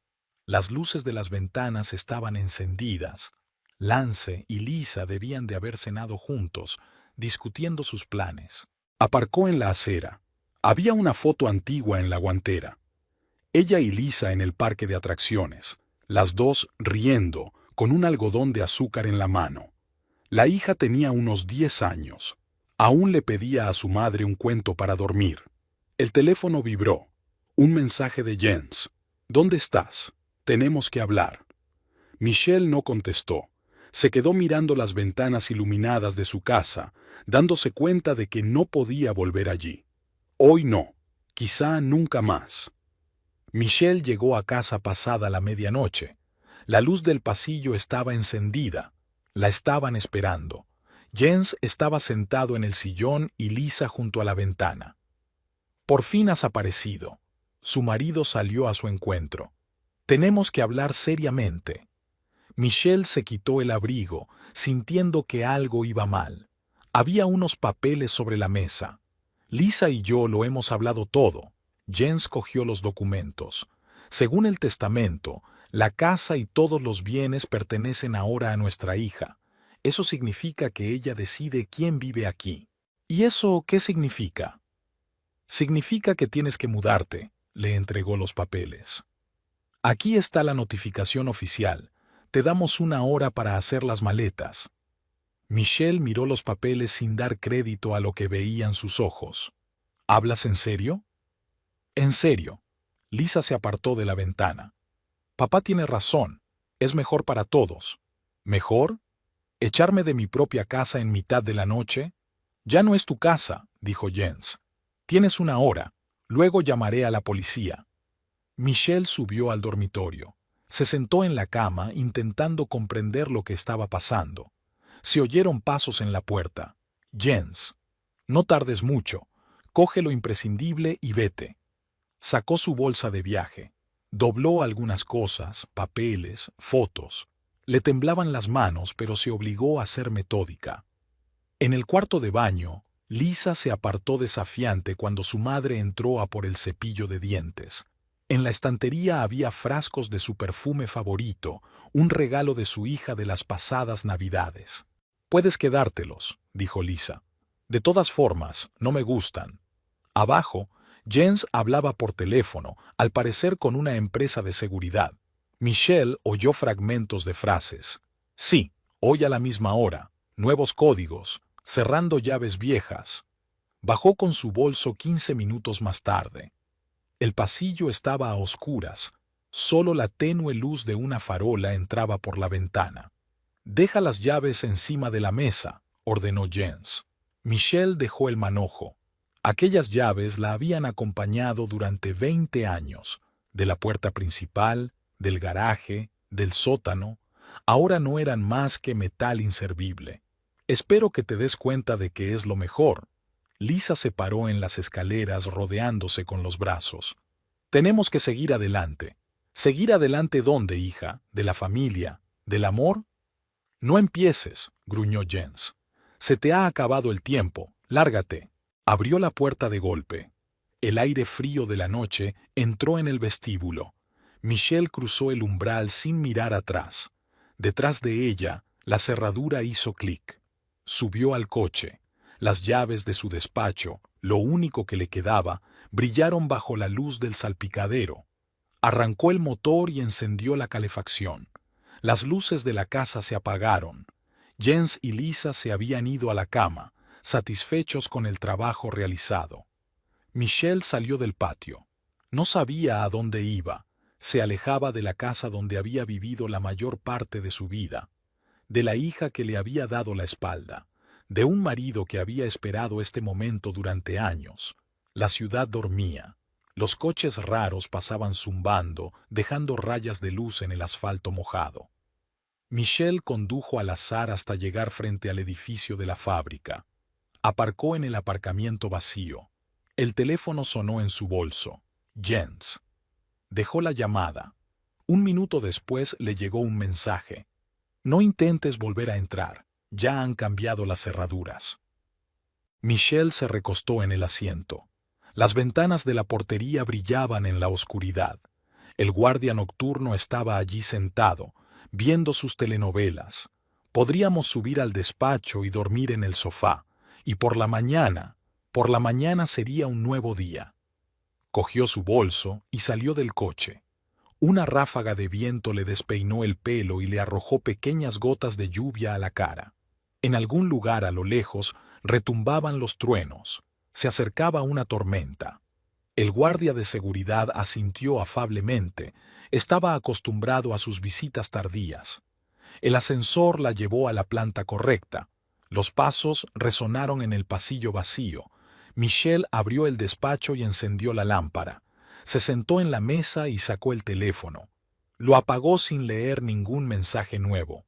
Las luces de las ventanas estaban encendidas. Lance y Lisa debían de haber cenado juntos, discutiendo sus planes. Aparcó en la acera. Había una foto antigua en la guantera. Ella y Lisa en el parque de atracciones, las dos riendo, con un algodón de azúcar en la mano. La hija tenía unos 10 años. Aún le pedía a su madre un cuento para dormir. El teléfono vibró. Un mensaje de Jens. ¿Dónde estás? Tenemos que hablar. Michelle no contestó. Se quedó mirando las ventanas iluminadas de su casa, dándose cuenta de que no podía volver allí. Hoy no, quizá nunca más. Michelle llegó a casa pasada la medianoche. La luz del pasillo estaba encendida. La estaban esperando. Jens estaba sentado en el sillón y Lisa junto a la ventana. Por fin has aparecido. Su marido salió a su encuentro. Tenemos que hablar seriamente. Michelle se quitó el abrigo, sintiendo que algo iba mal. Había unos papeles sobre la mesa. Lisa y yo lo hemos hablado todo. Jens cogió los documentos. Según el testamento, la casa y todos los bienes pertenecen ahora a nuestra hija. Eso significa que ella decide quién vive aquí. ¿Y eso qué significa? Significa que tienes que mudarte, le entregó los papeles. Aquí está la notificación oficial. Te damos 1 hora para hacer las maletas. Michelle miró los papeles sin dar crédito a lo que veían sus ojos. ¿Hablas en serio? En serio. Lisa se apartó de la ventana. Papá tiene razón. Es mejor para todos. ¿Mejor? ¿Echarme de mi propia casa en mitad de la noche? Ya no es tu casa, dijo Jens. Tienes 1 hora. Luego llamaré a la policía. Michelle subió al dormitorio. Se sentó en la cama intentando comprender lo que estaba pasando. Se oyeron pasos en la puerta. Jens. No tardes mucho. Coge lo imprescindible y vete. Sacó su bolsa de viaje. Dobló algunas cosas, papeles, fotos. Le temblaban las manos, pero se obligó a ser metódica. En el cuarto de baño, Lisa se apartó desafiante cuando su madre entró a por el cepillo de dientes. En la estantería había frascos de su perfume favorito, un regalo de su hija de las pasadas Navidades. Puedes quedártelos, dijo Lisa. De todas formas, no me gustan. Abajo, Jens hablaba por teléfono, al parecer con una empresa de seguridad. Michelle oyó fragmentos de frases. Sí, hoy a la misma hora. Nuevos códigos. Cerrando llaves viejas. Bajó con su bolso 15 minutos más tarde. El pasillo estaba a oscuras. Solo la tenue luz de una farola entraba por la ventana. Deja las llaves encima de la mesa, ordenó Jens. Michelle dejó el manojo. Aquellas llaves la habían acompañado durante 20 años, de la puerta principal, del garaje, del sótano. Ahora no eran más que metal inservible. Espero que te des cuenta de que es lo mejor. Lisa se paró en las escaleras rodeándose con los brazos. Tenemos que seguir adelante. ¿Seguir adelante dónde, hija? ¿De la familia? ¿Del amor? No empieces, gruñó Jens. Se te ha acabado el tiempo. Lárgate. Abrió la puerta de golpe. El aire frío de la noche entró en el vestíbulo. Michelle cruzó el umbral sin mirar atrás. Detrás de ella, la cerradura hizo clic. Subió al coche. Las llaves de su despacho, lo único que le quedaba, brillaron bajo la luz del salpicadero. Arrancó el motor y encendió la calefacción. Las luces de la casa se apagaron. Jens y Lisa se habían ido a la cama, satisfechos con el trabajo realizado. Michelle salió del patio. No sabía a dónde iba. Se alejaba de la casa donde había vivido la mayor parte de su vida, de la hija que le había dado la espalda, de un marido que había esperado este momento durante años. La ciudad dormía. Los coches raros pasaban zumbando, dejando rayas de luz en el asfalto mojado. Michelle condujo al azar hasta llegar frente al edificio de la fábrica. Aparcó en el aparcamiento vacío. El teléfono sonó en su bolso. Jens. Dejó la llamada. 1 minuto después le llegó un mensaje. No intentes volver a entrar. Ya han cambiado las cerraduras. Michelle se recostó en el asiento. Las ventanas de la portería brillaban en la oscuridad. El guardia nocturno estaba allí sentado, viendo sus telenovelas. Podríamos subir al despacho y dormir en el sofá. Y por la mañana sería un nuevo día. Cogió su bolso y salió del coche. Una ráfaga de viento le despeinó el pelo y le arrojó pequeñas gotas de lluvia a la cara. En algún lugar a lo lejos retumbaban los truenos. Se acercaba una tormenta. El guardia de seguridad asintió afablemente. Estaba acostumbrado a sus visitas tardías. El ascensor la llevó a la planta correcta. Los pasos resonaron en el pasillo vacío. Michelle abrió el despacho y encendió la lámpara. Se sentó en la mesa y sacó el teléfono. Lo apagó sin leer ningún mensaje nuevo.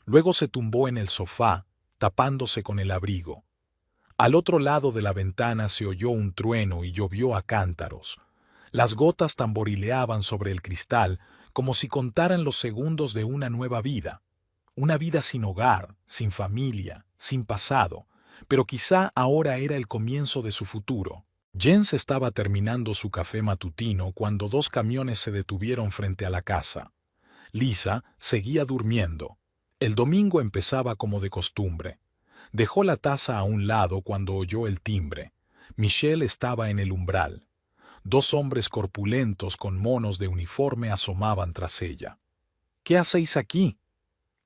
Luego se tumbó en el sofá, tapándose con el abrigo. Al otro lado de la ventana se oyó un trueno y llovió a cántaros. Las gotas tamborileaban sobre el cristal como si contaran los segundos de una nueva vida. Una vida sin hogar, sin familia, sin pasado, pero quizá ahora era el comienzo de su futuro. Jens estaba terminando su café matutino cuando dos camiones se detuvieron frente a la casa. Lisa seguía durmiendo. El domingo empezaba como de costumbre. Dejó la taza a un lado cuando oyó el timbre. Michelle estaba en el umbral. Dos hombres corpulentos con monos de uniforme asomaban tras ella. «¿Qué hacéis aquí?»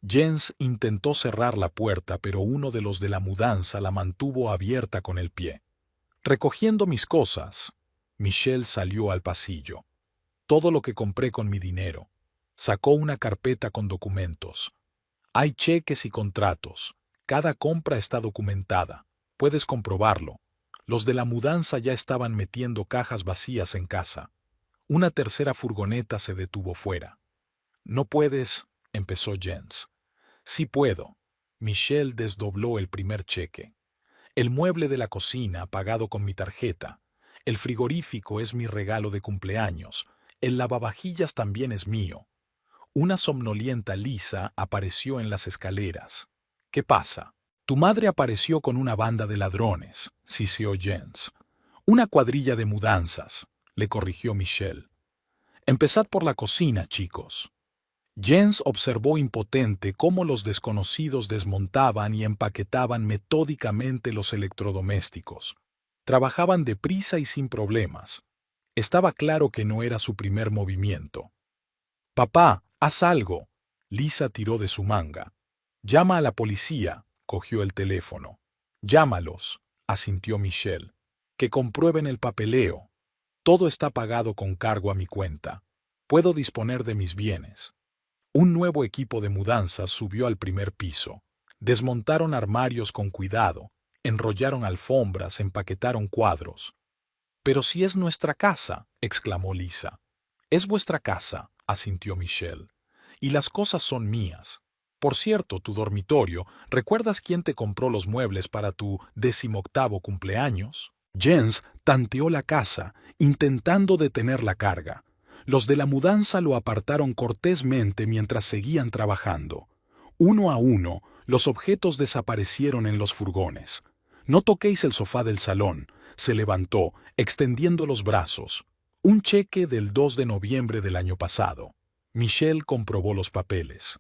Jens intentó cerrar la puerta, pero uno de los de la mudanza la mantuvo abierta con el pie. «Recogiendo mis cosas». Michelle salió al pasillo. «Todo lo que compré con mi dinero». Sacó una carpeta con documentos. «Hay cheques y contratos. Cada compra está documentada. Puedes comprobarlo». Los de la mudanza ya estaban metiendo cajas vacías en casa. Una tercera furgoneta se detuvo fuera. «No puedes», empezó Jens. «Sí puedo». Michelle desdobló el primer cheque. «El mueble de la cocina pagado con mi tarjeta. El frigorífico es mi regalo de cumpleaños. El lavavajillas también es mío». Una somnolienta Lisa apareció en las escaleras. «¿Qué pasa?» «Tu madre apareció con una banda de ladrones», siseó Jens. «Una cuadrilla de mudanzas», le corrigió Michelle. «Empezad por la cocina, chicos». Jens observó impotente cómo los desconocidos desmontaban y empaquetaban metódicamente los electrodomésticos. Trabajaban deprisa y sin problemas. Estaba claro que no era su primer movimiento. «Papá, haz algo». Lisa tiró de su manga. «Llama a la policía», cogió el teléfono. «Llámalos», asintió Michelle. «Que comprueben el papeleo. Todo está pagado con cargo a mi cuenta. Puedo disponer de mis bienes». Un nuevo equipo de mudanzas subió al primer piso. Desmontaron armarios con cuidado, enrollaron alfombras, empaquetaron cuadros. «Pero si es nuestra casa», exclamó Lisa. «Es vuestra casa», asintió Michelle. «Y las cosas son mías. Por cierto, tu dormitorio, ¿recuerdas quién te compró los muebles para tu 18º cumpleaños?» Jens tanteó la casa, intentando detener la carga. Los de la mudanza lo apartaron cortésmente mientras seguían trabajando. Uno a uno, los objetos desaparecieron en los furgones. «No toquéis el sofá del salón», se levantó, extendiendo los brazos. «Un cheque del 2 de noviembre del año pasado». Michelle comprobó los papeles.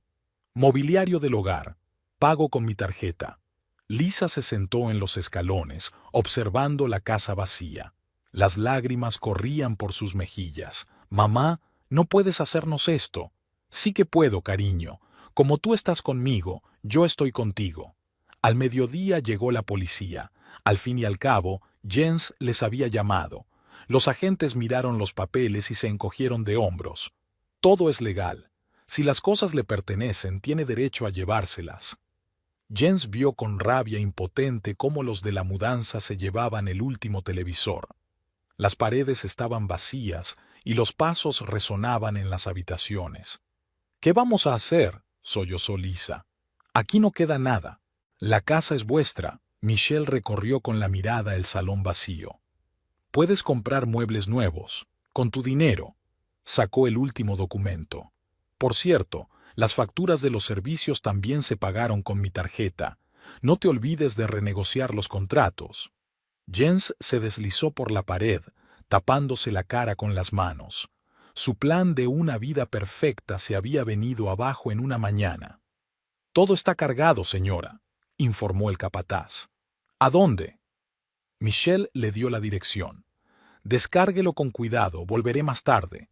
«Mobiliario del hogar. Pago con mi tarjeta». Lisa se sentó en los escalones, observando la casa vacía. Las lágrimas corrían por sus mejillas. «Mamá, no puedes hacernos esto». «Sí que puedo, cariño. Como tú estás conmigo, yo estoy contigo». Al mediodía llegó la policía. Al fin y al cabo, Jens les había llamado. Los agentes miraron los papeles y se encogieron de hombros. «Todo es legal. Si las cosas le pertenecen, tiene derecho a llevárselas». Jens vio con rabia impotente cómo los de la mudanza se llevaban el último televisor. Las paredes estaban vacías y los pasos resonaban en las habitaciones. «¿Qué vamos a hacer?», sollozó Lisa. «Aquí no queda nada. La casa es vuestra». Michelle recorrió con la mirada el salón vacío. «Puedes comprar muebles nuevos, con tu dinero». Sacó el último documento. «Por cierto, las facturas de los servicios también se pagaron con mi tarjeta. No te olvides de renegociar los contratos». Jens se deslizó por la pared, tapándose la cara con las manos. Su plan de una vida perfecta se había venido abajo en una mañana. «Todo está cargado, señora», informó el capataz. «¿A dónde?» Michelle le dio la dirección. «Descárguelo con cuidado, volveré más tarde».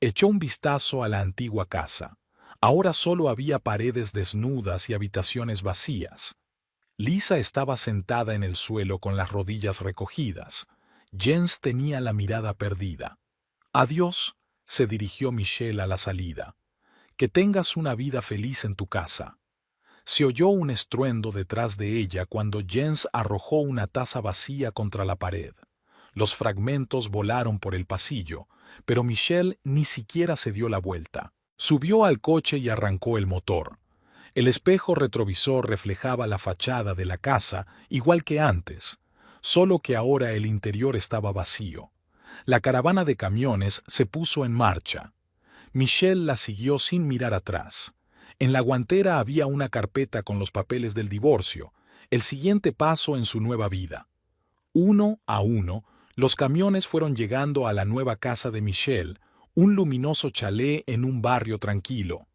Echó un vistazo a la antigua casa. Ahora solo había paredes desnudas y habitaciones vacías. Lisa estaba sentada en el suelo con las rodillas recogidas. Jens tenía la mirada perdida. «Adiós», se dirigió Michelle a la salida. «Que tengas una vida feliz en tu casa». Se oyó un estruendo detrás de ella cuando Jens arrojó una taza vacía contra la pared. Los fragmentos volaron por el pasillo, pero Michelle ni siquiera se dio la vuelta. Subió al coche y arrancó el motor. El espejo retrovisor reflejaba la fachada de la casa igual que antes, solo que ahora el interior estaba vacío. La caravana de camiones se puso en marcha. Michelle la siguió sin mirar atrás. En la guantera había una carpeta con los papeles del divorcio, el siguiente paso en su nueva vida. Uno a uno, los camiones fueron llegando a la nueva casa de Michelle, un luminoso chalet en un barrio tranquilo.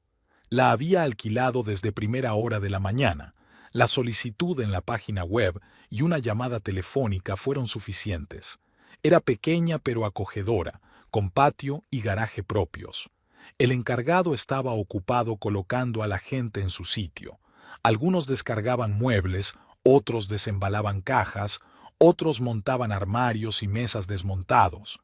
La había alquilado desde primera hora de la mañana. La solicitud en la página web y una llamada telefónica fueron suficientes. Era pequeña pero acogedora, con patio y garaje propios. El encargado estaba ocupado colocando a la gente en su sitio. Algunos descargaban muebles, otros desembalaban cajas, otros montaban armarios y mesas desmontados.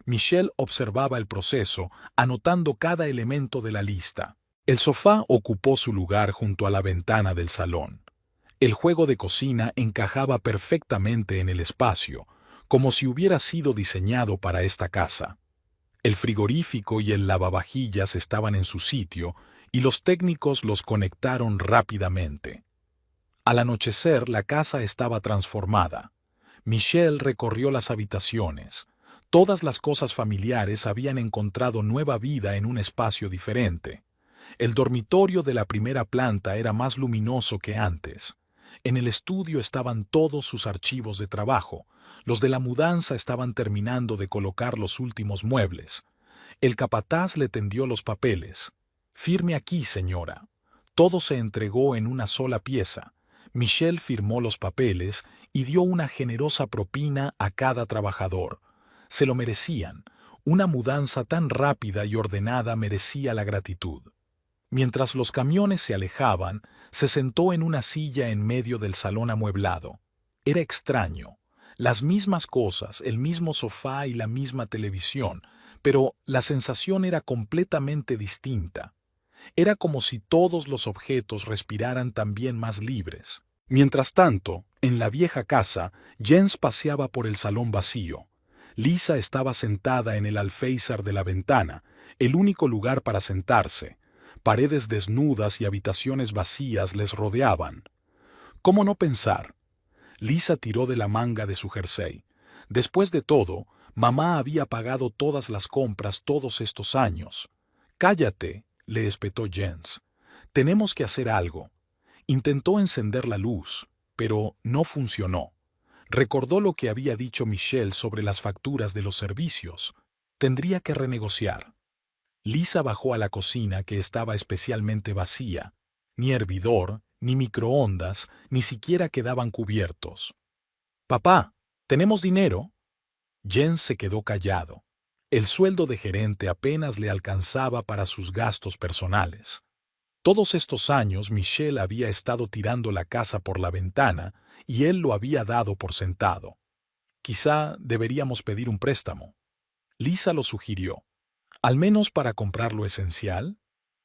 Michelle observaba el proceso, anotando cada elemento de la lista. El sofá ocupó su lugar junto a la ventana del salón. El juego de cocina encajaba perfectamente en el espacio, como si hubiera sido diseñado para esta casa. El frigorífico y el lavavajillas estaban en su sitio y los técnicos los conectaron rápidamente. Al anochecer la casa estaba transformada. Michelle recorrió las habitaciones. Todas las cosas familiares habían encontrado nueva vida en un espacio diferente. El dormitorio de la primera planta era más luminoso que antes. En el estudio estaban todos sus archivos de trabajo. Los de la mudanza estaban terminando de colocar los últimos muebles. El capataz le tendió los papeles. «Firme aquí, señora». Todo se entregó en una sola pieza. Michelle firmó los papeles y dio una generosa propina a cada trabajador. Se lo merecían. Una mudanza tan rápida y ordenada merecía la gratitud. Mientras los camiones se alejaban, se sentó en una silla en medio del salón amueblado. Era extraño. Las mismas cosas, el mismo sofá y la misma televisión, pero la sensación era completamente distinta. Era como si todos los objetos respiraran también más libres. Mientras tanto, en la vieja casa, Jens paseaba por el salón vacío. Lisa estaba sentada en el alféizar de la ventana, el único lugar para sentarse. Paredes desnudas y habitaciones vacías les rodeaban. ¿Cómo no pensar? Lisa tiró de la manga de su jersey. Después de todo, mamá había pagado todas las compras todos estos años. «Cállate», le espetó Jens. «Tenemos que hacer algo». Intentó encender la luz, pero no funcionó. Recordó lo que había dicho Michelle sobre las facturas de los servicios. Tendría que renegociar. Lisa bajó a la cocina, que estaba especialmente vacía. Ni hervidor, ni microondas, ni siquiera quedaban cubiertos. «Papá, ¿tenemos dinero?» Jens se quedó callado. El sueldo de gerente apenas le alcanzaba para sus gastos personales. Todos estos años Michelle había estado tirando la casa por la ventana y él lo había dado por sentado. «Quizá deberíamos pedir un préstamo». Lisa lo sugirió. «¿Al menos para comprar lo esencial?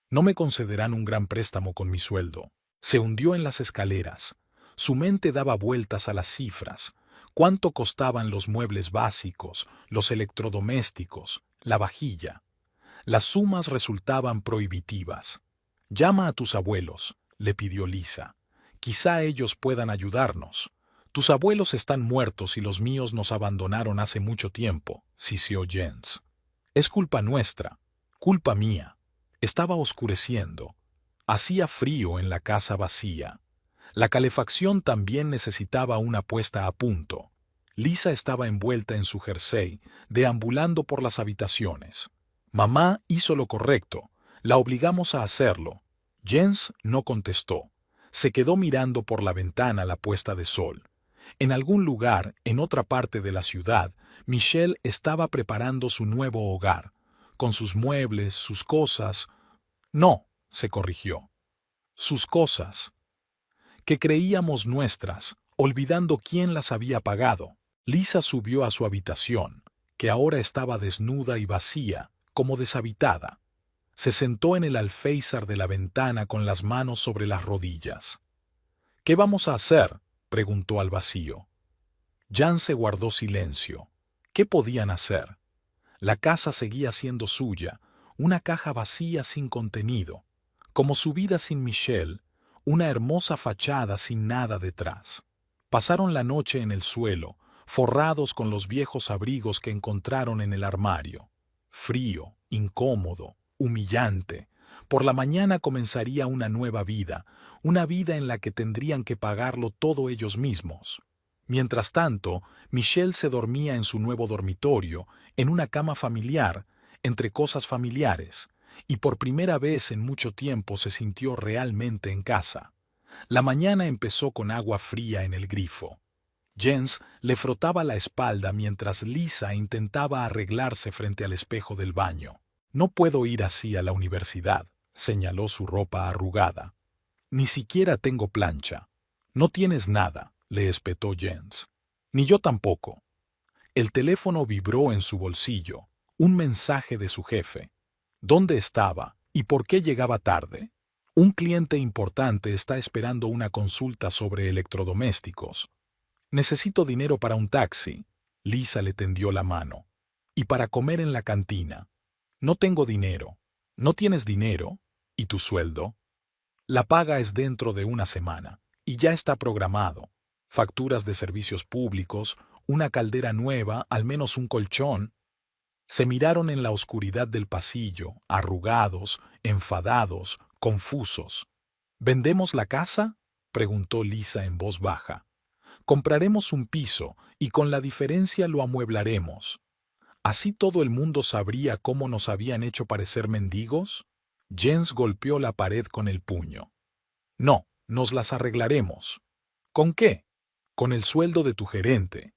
No me concederán un gran préstamo con mi sueldo». Se hundió en las escaleras. Su mente daba vueltas a las cifras. ¿Cuánto costaban los muebles básicos, los electrodomésticos, la vajilla? Las sumas resultaban prohibitivas. «Llama a tus abuelos», le pidió Lisa. «Quizá ellos puedan ayudarnos». «Tus abuelos están muertos y los míos nos abandonaron hace mucho tiempo», siseó Jens. «Es culpa nuestra, culpa mía». Estaba oscureciendo. Hacía frío en la casa vacía. La calefacción también necesitaba una puesta a punto. Lisa estaba envuelta en su jersey, deambulando por las habitaciones. «Mamá hizo lo correcto. La obligamos a hacerlo». Jens no contestó. Se quedó mirando por la ventana la puesta de sol. En algún lugar, en otra parte de la ciudad, Michelle estaba preparando su nuevo hogar, con sus muebles, sus cosas. «No», se corrigió. «Sus cosas, que creíamos nuestras, olvidando quién las había pagado». Lisa subió a su habitación, que ahora estaba desnuda y vacía, como deshabitada. Se sentó en el alféizar de la ventana con las manos sobre las rodillas. «¿Qué vamos a hacer?», preguntó al vacío. Jan se guardó silencio. ¿Qué podían hacer? La casa seguía siendo suya, una caja vacía sin contenido, como su vida sin Michelle, una hermosa fachada sin nada detrás. Pasaron la noche en el suelo, forrados con los viejos abrigos que encontraron en el armario. Frío, incómodo, humillante. Por la mañana comenzaría una nueva vida, una vida en la que tendrían que pagarlo todo ellos mismos. Mientras tanto, Michelle se dormía en su nuevo dormitorio, en una cama familiar, entre cosas familiares, y por primera vez en mucho tiempo se sintió realmente en casa. La mañana empezó con agua fría en el grifo. Jens le frotaba la espalda mientras Lisa intentaba arreglarse frente al espejo del baño. No puedo ir así a la universidad, señaló su ropa arrugada. Ni siquiera tengo plancha. No tienes nada, le espetó Jens. Ni yo tampoco. El teléfono vibró en su bolsillo. Un mensaje de su jefe. ¿Dónde estaba y por qué llegaba tarde? Un cliente importante está esperando una consulta sobre electrodomésticos. Necesito dinero para un taxi. Lisa le tendió la mano. Y para comer en la cantina. No tengo dinero. ¿No tienes dinero? ¿Y tu sueldo? La paga es dentro de una semana, y ya está programado. Facturas de servicios públicos, una caldera nueva, al menos un colchón. Se miraron en la oscuridad del pasillo, arrugados, enfadados, confusos. ¿Vendemos la casa?, preguntó Lisa en voz baja. Compraremos un piso y con la diferencia lo amueblaremos. ¿Así todo el mundo sabría cómo nos habían hecho parecer mendigos? Jens golpeó la pared con el puño. No, nos las arreglaremos. ¿Con qué? Con el sueldo de tu gerente.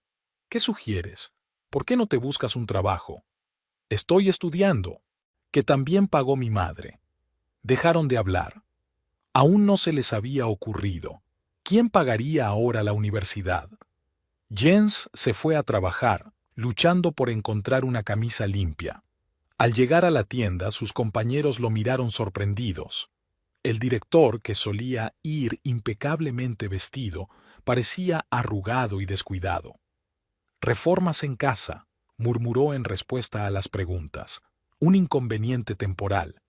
¿Qué sugieres? ¿Por qué no te buscas un trabajo? Estoy estudiando, que también pagó mi madre. Dejaron de hablar. Aún no se les había ocurrido. ¿Quién pagaría ahora la universidad? Jens se fue a trabajar, luchando por encontrar una camisa limpia. Al llegar a la tienda, sus compañeros lo miraron sorprendidos. El director, que solía ir impecablemente vestido, parecía arrugado y descuidado. «Reformas en casa», murmuró en respuesta a las preguntas. «Un inconveniente temporal».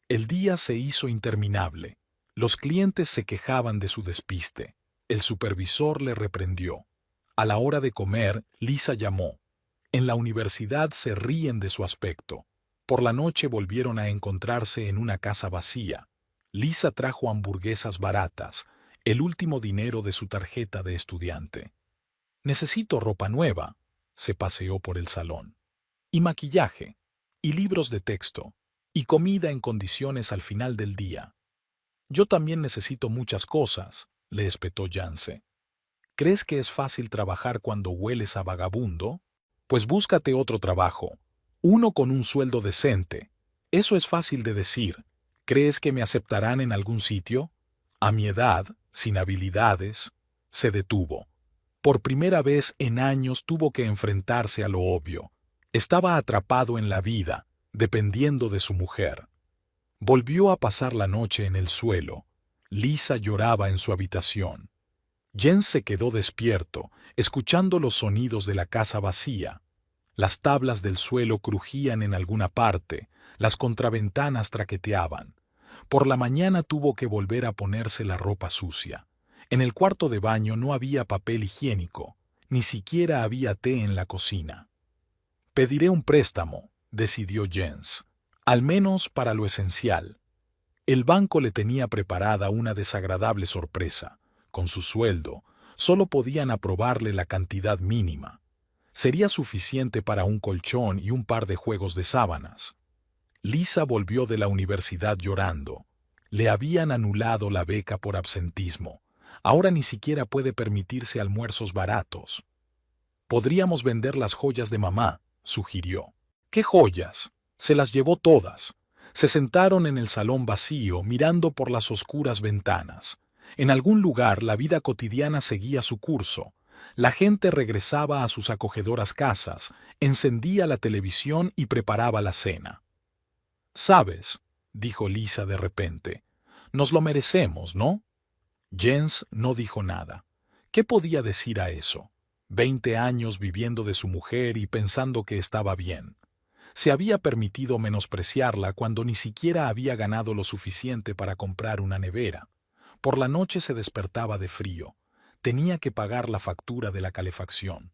El día se hizo interminable. Los clientes se quejaban de su despiste. El supervisor le reprendió. A la hora de comer, Lisa llamó. En la universidad se ríen de su aspecto. Por la noche volvieron a encontrarse en una casa vacía. Lisa trajo hamburguesas baratas, el último dinero de su tarjeta de estudiante. «Necesito ropa nueva», se paseó por el salón. «Y maquillaje, y libros de texto, y comida en condiciones al final del día». «Yo también necesito muchas cosas», le espetó Janse. «¿Crees que es fácil trabajar cuando hueles a vagabundo? Pues búscate otro trabajo, uno con un sueldo decente. Eso es fácil de decir. ¿Crees que me aceptarán en algún sitio? A mi edad, sin habilidades». Se detuvo. Por primera vez en años tuvo que enfrentarse a lo obvio. Estaba atrapado en la vida, dependiendo de su mujer. Volvió a pasar la noche en el suelo. Lisa lloraba en su habitación. Jens se quedó despierto, escuchando los sonidos de la casa vacía. Las tablas del suelo crujían en alguna parte, las contraventanas traqueteaban. Por la mañana tuvo que volver a ponerse la ropa sucia. En el cuarto de baño no había papel higiénico, ni siquiera había té en la cocina. «Pediré un préstamo», decidió Jens, «al menos para lo esencial». El banco le tenía preparada una desagradable sorpresa. Con su sueldo, solo podían aprobarle la cantidad mínima. Sería suficiente para un colchón y un par de juegos de sábanas. Lisa volvió de la universidad llorando. Le habían anulado la beca por absentismo. Ahora ni siquiera puede permitirse almuerzos baratos. «Podríamos vender las joyas de mamá», sugirió. «¿Qué joyas? Se las llevó todas». Se sentaron en el salón vacío, mirando por las oscuras ventanas. En algún lugar la vida cotidiana seguía su curso. La gente regresaba a sus acogedoras casas, encendía la televisión y preparaba la cena. «¿Sabes?», dijo Lisa de repente, «nos lo merecemos, ¿no?». Jens no dijo nada. ¿Qué podía decir a eso? 20 años viviendo de su mujer y pensando que estaba bien. Se había permitido menospreciarla cuando ni siquiera había ganado lo suficiente para comprar una nevera. Por la noche se despertaba de frío. Tenía que pagar la factura de la calefacción.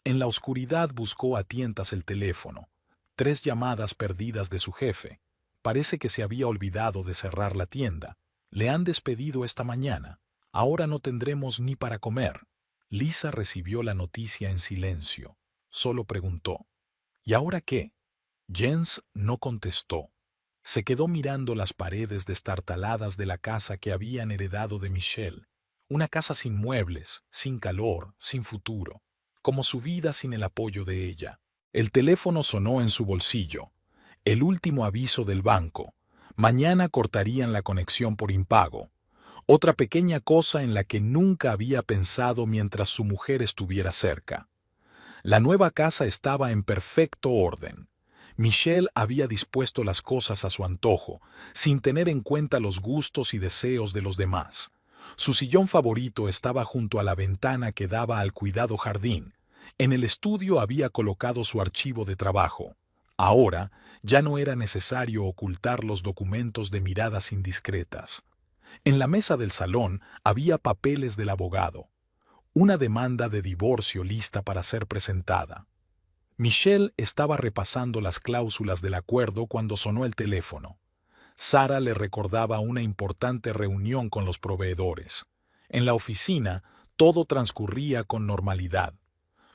En la oscuridad buscó a tientas el teléfono. 3 llamadas perdidas de su jefe. Parece que se había olvidado de cerrar la tienda. Le han despedido esta mañana. Ahora no tendremos ni para comer. Lisa recibió la noticia en silencio. Solo preguntó: ¿y ahora qué? Jens no contestó. Se quedó mirando las paredes destartaladas de la casa que habían heredado de Michelle. Una casa sin muebles, sin calor, sin futuro. Como su vida sin el apoyo de ella. El teléfono sonó en su bolsillo. El último aviso del banco. Mañana cortarían la conexión por impago. Otra pequeña cosa en la que nunca había pensado mientras su mujer estuviera cerca. La nueva casa estaba en perfecto orden. Michelle había dispuesto las cosas a su antojo, sin tener en cuenta los gustos y deseos de los demás. Su sillón favorito estaba junto a la ventana que daba al cuidado jardín. En el estudio había colocado su archivo de trabajo. Ahora ya no era necesario ocultar los documentos de miradas indiscretas. En la mesa del salón había papeles del abogado. Una demanda de divorcio lista para ser presentada. Michelle estaba repasando las cláusulas del acuerdo cuando sonó el teléfono. Sara le recordaba una importante reunión con los proveedores. En la oficina, todo transcurría con normalidad.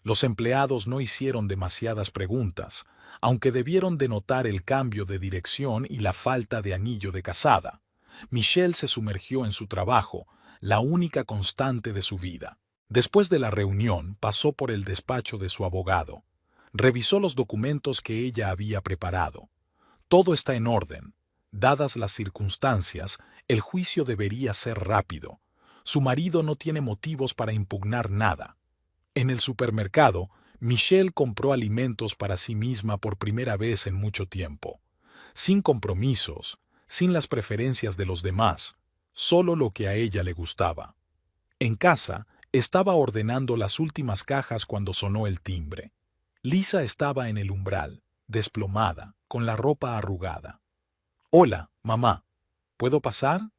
Los empleados no hicieron demasiadas preguntas, aunque debieron de notar el cambio de dirección y la falta de anillo de casada. Michelle se sumergió en su trabajo, la única constante de su vida. Después de la reunión, pasó por el despacho de su abogado. Revisó los documentos que ella había preparado. Todo está en orden. Dadas las circunstancias, el juicio debería ser rápido. Su marido no tiene motivos para impugnar nada. En el supermercado, Michelle compró alimentos para sí misma por primera vez en mucho tiempo. Sin compromisos, sin las preferencias de los demás, solo lo que a ella le gustaba. En casa, estaba ordenando las últimas cajas cuando sonó el timbre. Lisa estaba en el umbral, desplomada, con la ropa arrugada. «Hola, mamá. ¿Puedo pasar?»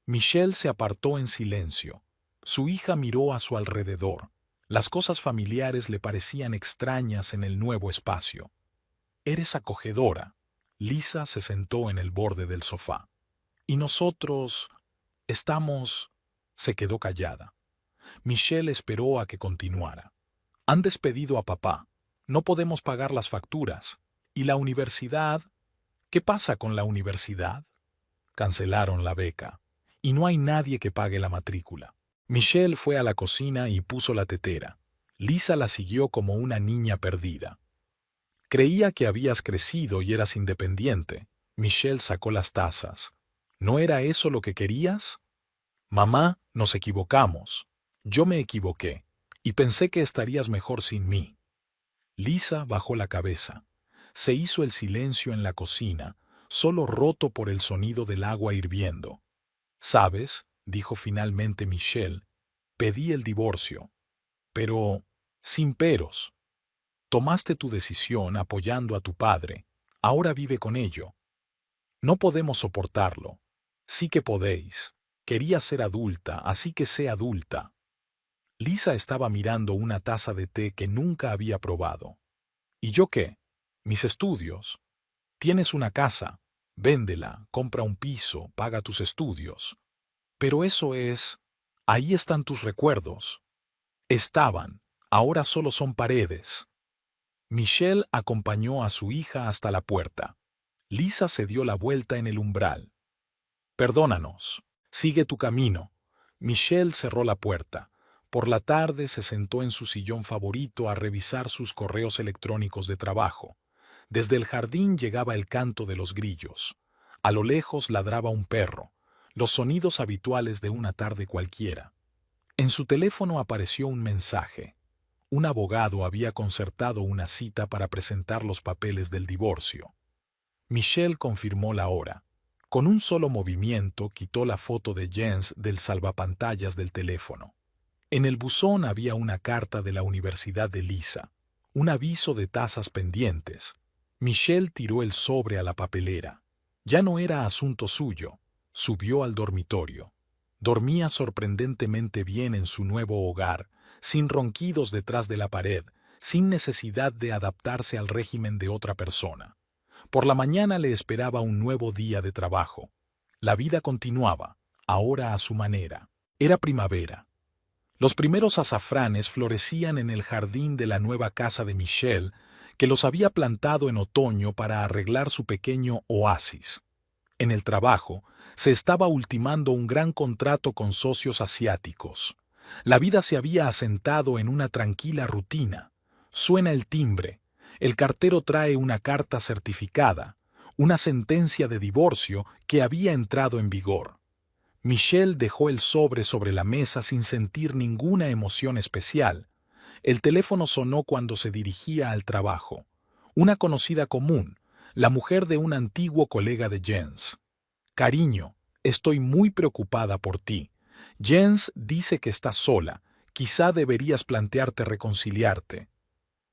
Michelle se apartó en silencio. Su hija miró a su alrededor. Las cosas familiares le parecían extrañas en el nuevo espacio. «Eres acogedora». Lisa se sentó en el borde del sofá. «¿Y nosotros estamos...?» Se quedó callada. Michelle esperó a que continuara. «Han despedido a papá. No podemos pagar las facturas. ¿Y la universidad? ¿Qué pasa con la universidad?» Cancelaron la beca. Y no hay nadie que pague la matrícula. Michelle fue a la cocina y puso la tetera. Lisa la siguió como una niña perdida. «Creía que habías crecido y eras independiente». Michelle sacó las tazas. «¿No era eso lo que querías?» «Mamá, nos equivocamos. Yo me equivoqué. Y pensé que estarías mejor sin mí». Lisa bajó la cabeza. Se hizo el silencio en la cocina, solo roto por el sonido del agua hirviendo. «¿Sabes?», dijo finalmente Michelle, «pedí el divorcio. Pero, sin peros. Tomaste tu decisión apoyando a tu padre. Ahora vive con ello. No podemos soportarlo. Sí que podéis. Quería ser adulta, así que sé adulta». Lisa estaba mirando una taza de té que nunca había probado. «¿Y yo qué? Mis estudios. Tienes una casa. Véndela, compra un piso, paga tus estudios. Pero eso es... Ahí están tus recuerdos. Estaban. Ahora solo son paredes». Michelle acompañó a su hija hasta la puerta. Lisa se dio la vuelta en el umbral. «Perdónanos. Sigue tu camino». Michelle cerró la puerta. Por la tarde se sentó en su sillón favorito a revisar sus correos electrónicos de trabajo. Desde el jardín llegaba el canto de los grillos. A lo lejos ladraba un perro, los sonidos habituales de una tarde cualquiera. En su teléfono apareció un mensaje. Un abogado había concertado una cita para presentar los papeles del divorcio. Michelle confirmó la hora. Con un solo movimiento quitó la foto de Jens del salvapantallas del teléfono. En el buzón había una carta de la Universidad de Lisa, un aviso de tasas pendientes. Michelle tiró el sobre a la papelera. Ya no era asunto suyo. Subió al dormitorio. Dormía sorprendentemente bien en su nuevo hogar, sin ronquidos detrás de la pared, sin necesidad de adaptarse al régimen de otra persona. Por la mañana le esperaba un nuevo día de trabajo. La vida continuaba, ahora a su manera. Era primavera. Los primeros azafranes florecían en el jardín de la nueva casa de Michelle, que los había plantado en otoño para arreglar su pequeño oasis. En el trabajo, se estaba ultimando un gran contrato con socios asiáticos. La vida se había asentado en una tranquila rutina. Suena el timbre. El cartero trae una carta certificada, una sentencia de divorcio que había entrado en vigor. Michelle dejó el sobre la mesa sin sentir ninguna emoción especial. El teléfono sonó cuando se dirigía al trabajo. Una conocida común, la mujer de un antiguo colega de Jens. Cariño, estoy muy preocupada por ti. Jens dice que estás sola. Quizá deberías plantearte reconciliarte.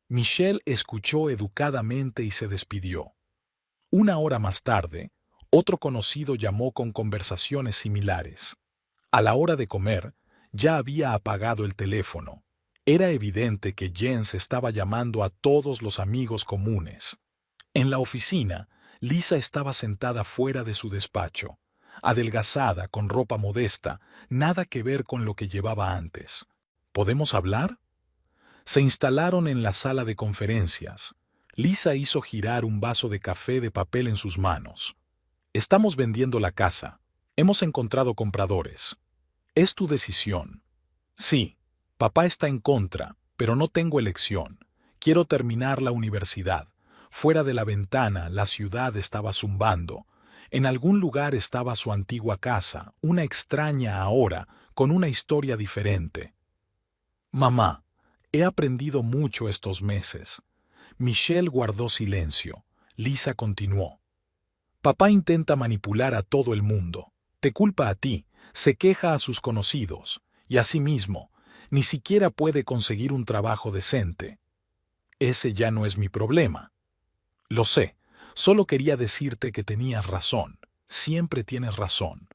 Michelle escuchó educadamente y se despidió. Una hora más tarde, otro conocido llamó con conversaciones similares. A la hora de comer, ya había apagado el teléfono. Era evidente que Jens estaba llamando a todos los amigos comunes. En la oficina, Lisa estaba sentada fuera de su despacho, adelgazada, con ropa modesta, nada que ver con lo que llevaba antes. ¿Podemos hablar? Se instalaron en la sala de conferencias. Lisa hizo girar un vaso de café de papel en sus manos. Estamos vendiendo la casa. Hemos encontrado compradores. Es tu decisión. Sí, papá está en contra, pero no tengo elección. Quiero terminar la universidad. Fuera de la ventana, la ciudad estaba zumbando. En algún lugar estaba su antigua casa, una extraña ahora, con una historia diferente. Mamá, he aprendido mucho estos meses. Michelle guardó silencio. Lisa continuó. Papá intenta manipular a todo el mundo. Te culpa a ti, se queja a sus conocidos, y asimismo, ni siquiera puede conseguir un trabajo decente. Ese ya no es mi problema. Lo sé, solo quería decirte que tenías razón. Siempre tienes razón.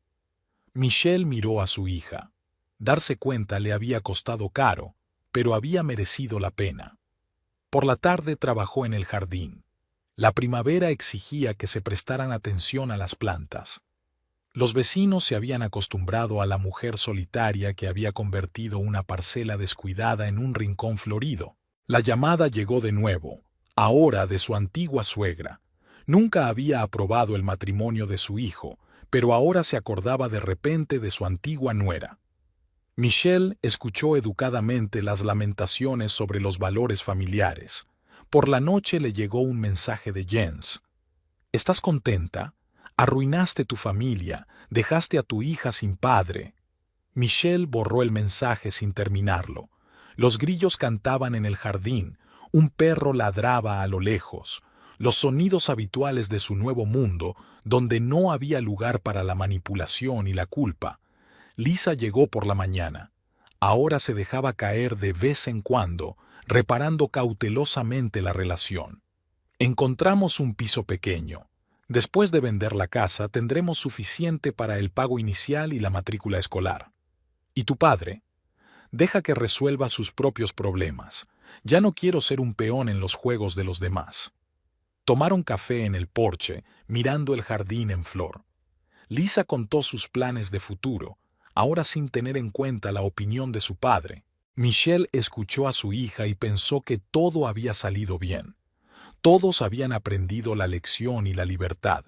Michelle miró a su hija. Darse cuenta le había costado caro, pero había merecido la pena. Por la tarde trabajó en el jardín. La primavera exigía que se prestaran atención a las plantas. Los vecinos se habían acostumbrado a la mujer solitaria que había convertido una parcela descuidada en un rincón florido. La llamada llegó de nuevo, ahora de su antigua suegra. Nunca había aprobado el matrimonio de su hijo, pero ahora se acordaba de repente de su antigua nuera. Michelle escuchó educadamente las lamentaciones sobre los valores familiares. Por la noche le llegó un mensaje de Jens. ¿Estás contenta? Arruinaste tu familia, dejaste a tu hija sin padre. Michelle borró el mensaje sin terminarlo. Los grillos cantaban en el jardín, un perro ladraba a lo lejos, los sonidos habituales de su nuevo mundo, donde no había lugar para la manipulación y la culpa. Lisa llegó por la mañana. Ahora se dejaba caer de vez en cuando, reparando cautelosamente la relación. Encontramos un piso pequeño. Después de vender la casa tendremos suficiente para el pago inicial y la matrícula escolar. ¿Y tu padre? Deja que resuelva sus propios problemas. Ya no quiero ser un peón en los juegos de los demás. Tomaron café en el porche, mirando el jardín en flor. Lisa contó sus planes de futuro, ahora sin tener en cuenta la opinión de su padre. Michelle escuchó a su hija y pensó que todo había salido bien. Todos habían aprendido la lección y la libertad.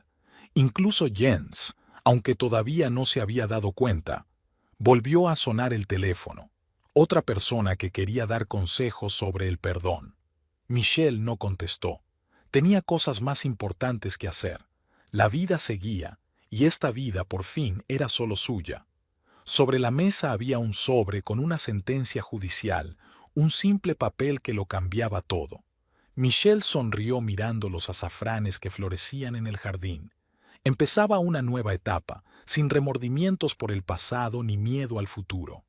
Incluso Jens, aunque todavía no se había dado cuenta. Volvió a sonar el teléfono. Otra persona que quería dar consejos sobre el perdón. Michelle no contestó. Tenía cosas más importantes que hacer. La vida seguía, y esta vida por fin era solo suya. Sobre la mesa había un sobre con una sentencia judicial, un simple papel que lo cambiaba todo. Michelle sonrió mirando los azafranes que florecían en el jardín. Empezaba una nueva etapa, sin remordimientos por el pasado ni miedo al futuro.